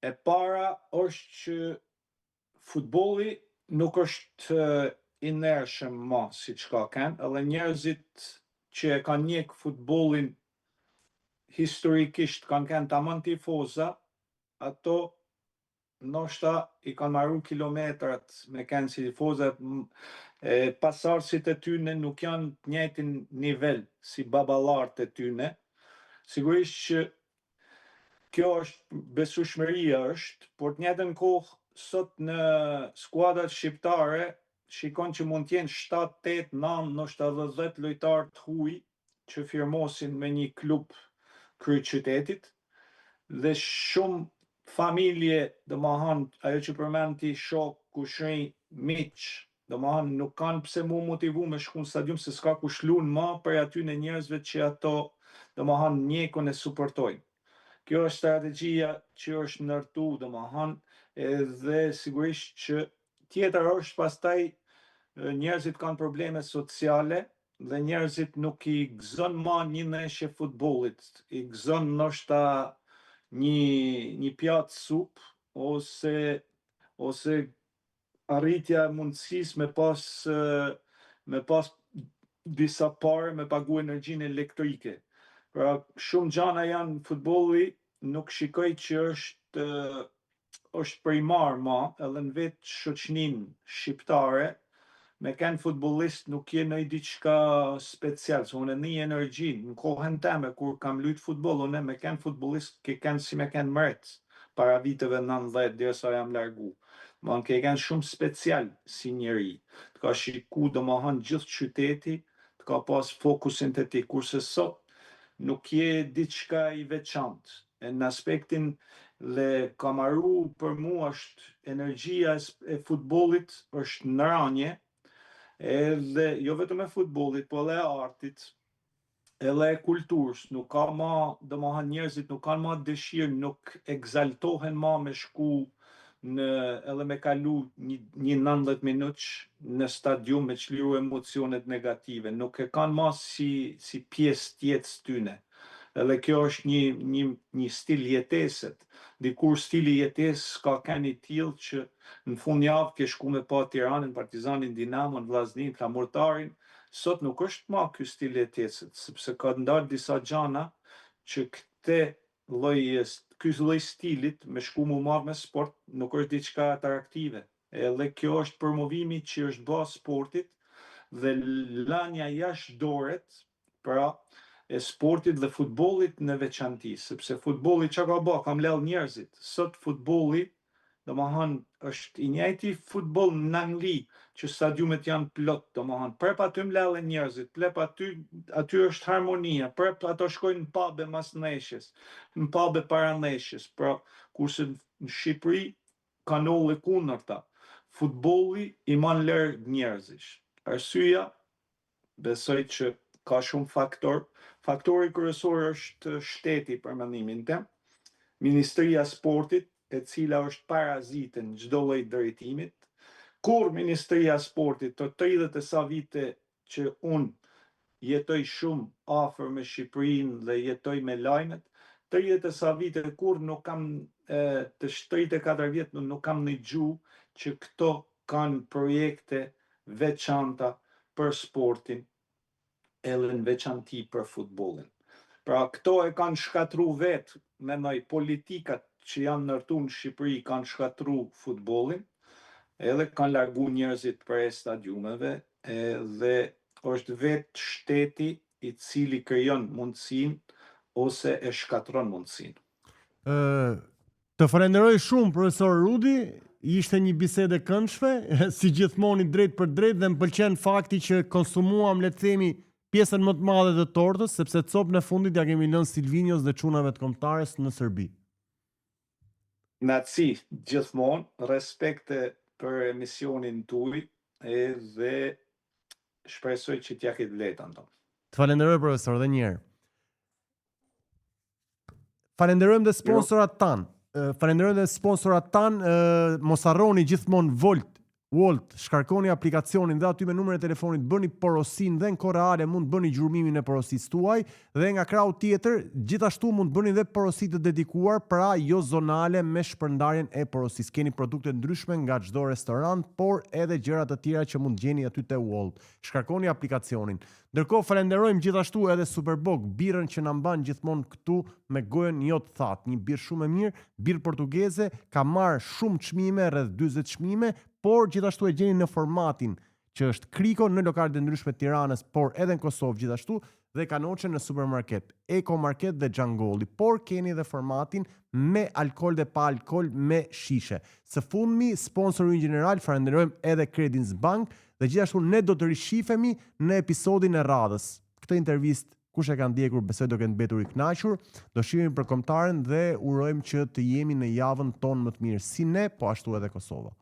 e para është që futbolli nuk është i ndershëm më siç ka qenë, edhe njerëzit që e kanë njeh futbollin historikisht kanë qenë tamam tifoza, ato ndoshta i kanë marru kilometrat me qenë si tifoza, pasardhësit e tyne nuk janë të njëjtin nivel si baballarët e tyne. Sigurisht që kjo është besueshmëria është, por të njëjtën kohë sot në skuadrat shqiptare shikon që mund të jenë 7, 8, 9, ndoshta edhe 10 lojtarë të huaj që firmosin me një klub kryeqytetit dhe shumë familje, domethënë ajo që përmend ti shok, kushëri, miq, domethënë nuk kanë pse mu motivu me shku në stadium se s'ka kush luan më për aty në njerëzve që ato domethënë njekun e suportojnë. Kjo është strategjia që është ndërtu domethënë edhe sigurisht që tjetër është pastaj njerëzit kanë probleme sociale dhe njerëzit nuk i gëzon më një ndeshje futbollit, i gëzon ndoshta një pjatë sup ose arritja e mundësisë me pas disa parë me pagu energjinë elektrike. Pra shumë gjana janë futbolli, nuk shikoj që është primar ma, edhe në vetë shoqërinë shqiptare, me kanë futbollist nuk je në diçka special, se unë një energji, në kohën teme, kur kam lujt futboll, unë me kanë futbollist ke kanë si me kanë mërec, para viteve 90, derisa jam largu. Ma ke kanë shumë special si njeri, të ka shiku domethënë gjithë qyteti, të ka pas fokusin të ti, kurse sot nuk je diçka i veçantë. E në aspektin dhe ka marru për mu është energjia e futbollit është në ranje, edhe jo vetëm e futbollit, po edhe e artit, edhe e kulturës, nuk ka ma, domethënë njerëzit nuk kanë ma dëshirë, nuk egzaltohen ma me shku edhe me kalu një 90 minutë në stadium me çliru emocionet negative, nuk e kanë ma si pjesë të jetës tyne. Edhe kjo është një stil jeteset. Dikur stili jetesës ka kanë i tillë që në fund javë ke shku me pa Tiranën, Partizanin, Dinamon, Vllaznin, Flamurtarin. Sot nuk është ma ky stil jeteset, sepse ka ndarë disa gjana që ky lloj stilit me shku mu marrë me sport nuk është diçka atraktive. Edhe kjo është promovimi që është bë sportit dhe lania jashtë doret, pra e sportit dhe futbollit në veçanti, sepse futbolli çka ka bë, kam lell njerëzit. Sot futbolli, domethënë është i njëjti futboll në Angli, që stadiumet janë plot, domethënë prap aty mlellen njerëzit, prap aty është harmonia, prap ato shkojnë në pabe mas ndeshjes, në pabe para ndeshjes. Pra, kurse në Shqipëri ka ndodhur e kundërta. Futbolli i man lërë njerëzish. Arsyeja, besoj që ka shumë faktor. Faktori kryesor është shteti për mendimin tim, Ministria e Sportit, e cila është parazite në çdo lloj drejtimit. Kur Ministria e Sportit të 30 e sa vite që unë jetoj shumë afër me Shqipërinë dhe jetoj me lajmet, 30 e sa vite kur nuk kam të 34 vjet nuk kam dëgju që këto kanë projekte veçanta për sportin, edhe në veçanti për futbollin. Pra këto e kanë shkatru vetë, mendoj politikat që janë ndërtu në Shqipëri kanë shkatru futbollin, edhe kanë largu njerëzit prej stadiumeve, dhe është vetë shteti i cili krijon mundësinë ose e shkatron mundësinë. Të falenderoj shumë profesor Rudi, ishte një bisedë e këndshme, si gjithmonë i drejt për drejt, dhe më pëlqen fakti që konsumuam, le të themi, pjesën më të madhe të tortës, sepse copën e fundit ja kemi lënë Silvinios dhe çunave të kombëtares në Serbi. Naci, gjithmonë, respekte për emisionin tuaj dhe shpresoj që t'ja ketë vletën tonë. Të falenderoj profesor dhe një herë. Falenderojmë dhe sponsorat tanë. Mos harroni gjithmonë Volt, shkarkoni aplikacionin dhe aty me numrin e telefonit bëni porosin dhe në kohë reale mund të bëni gjurmimin e porosisë tuaj dhe nga krau tjetër gjithashtu mund të bëni dhe porosi të dedikuar, pra jo zonale me shpërndarjen e porosisë. Keni produkte ndryshme nga çdo restorant, por edhe gjëra të tjera që mund gjeni aty te Volt. Shkarkoni aplikacionin. Ndërkohë falenderojmë gjithashtu edhe Superboc, birën që na mban gjithmonë këtu me gojën jo të thatë, një birë shumë e mirë, birë portugeze, ka marrë shumë çmime, rreth 40 çmime, por gjithashtu e gjeni në formatin që është Kriko në lokalet e ndryshme të Tiranës, por edhe në Kosovë gjithashtu, dhe Kanoçe në supermarket, Eko Market dhe Xhangolli, por keni edhe formatin me alkol dhe pa alkol me shishe. Së fundmi, sponsorin general, falenderojmë edhe Credits Bank dhe gjithashtu ne do të rishifemi në episodin e radhës. Këtë intervistë kush e ka ndjekur, besoj do ketë mbetur i kënaqur. Do shihemi për kombëtaren dhe urojmë që të jemi në javën tonë më të mirë si ne, po ashtu edhe Kosova.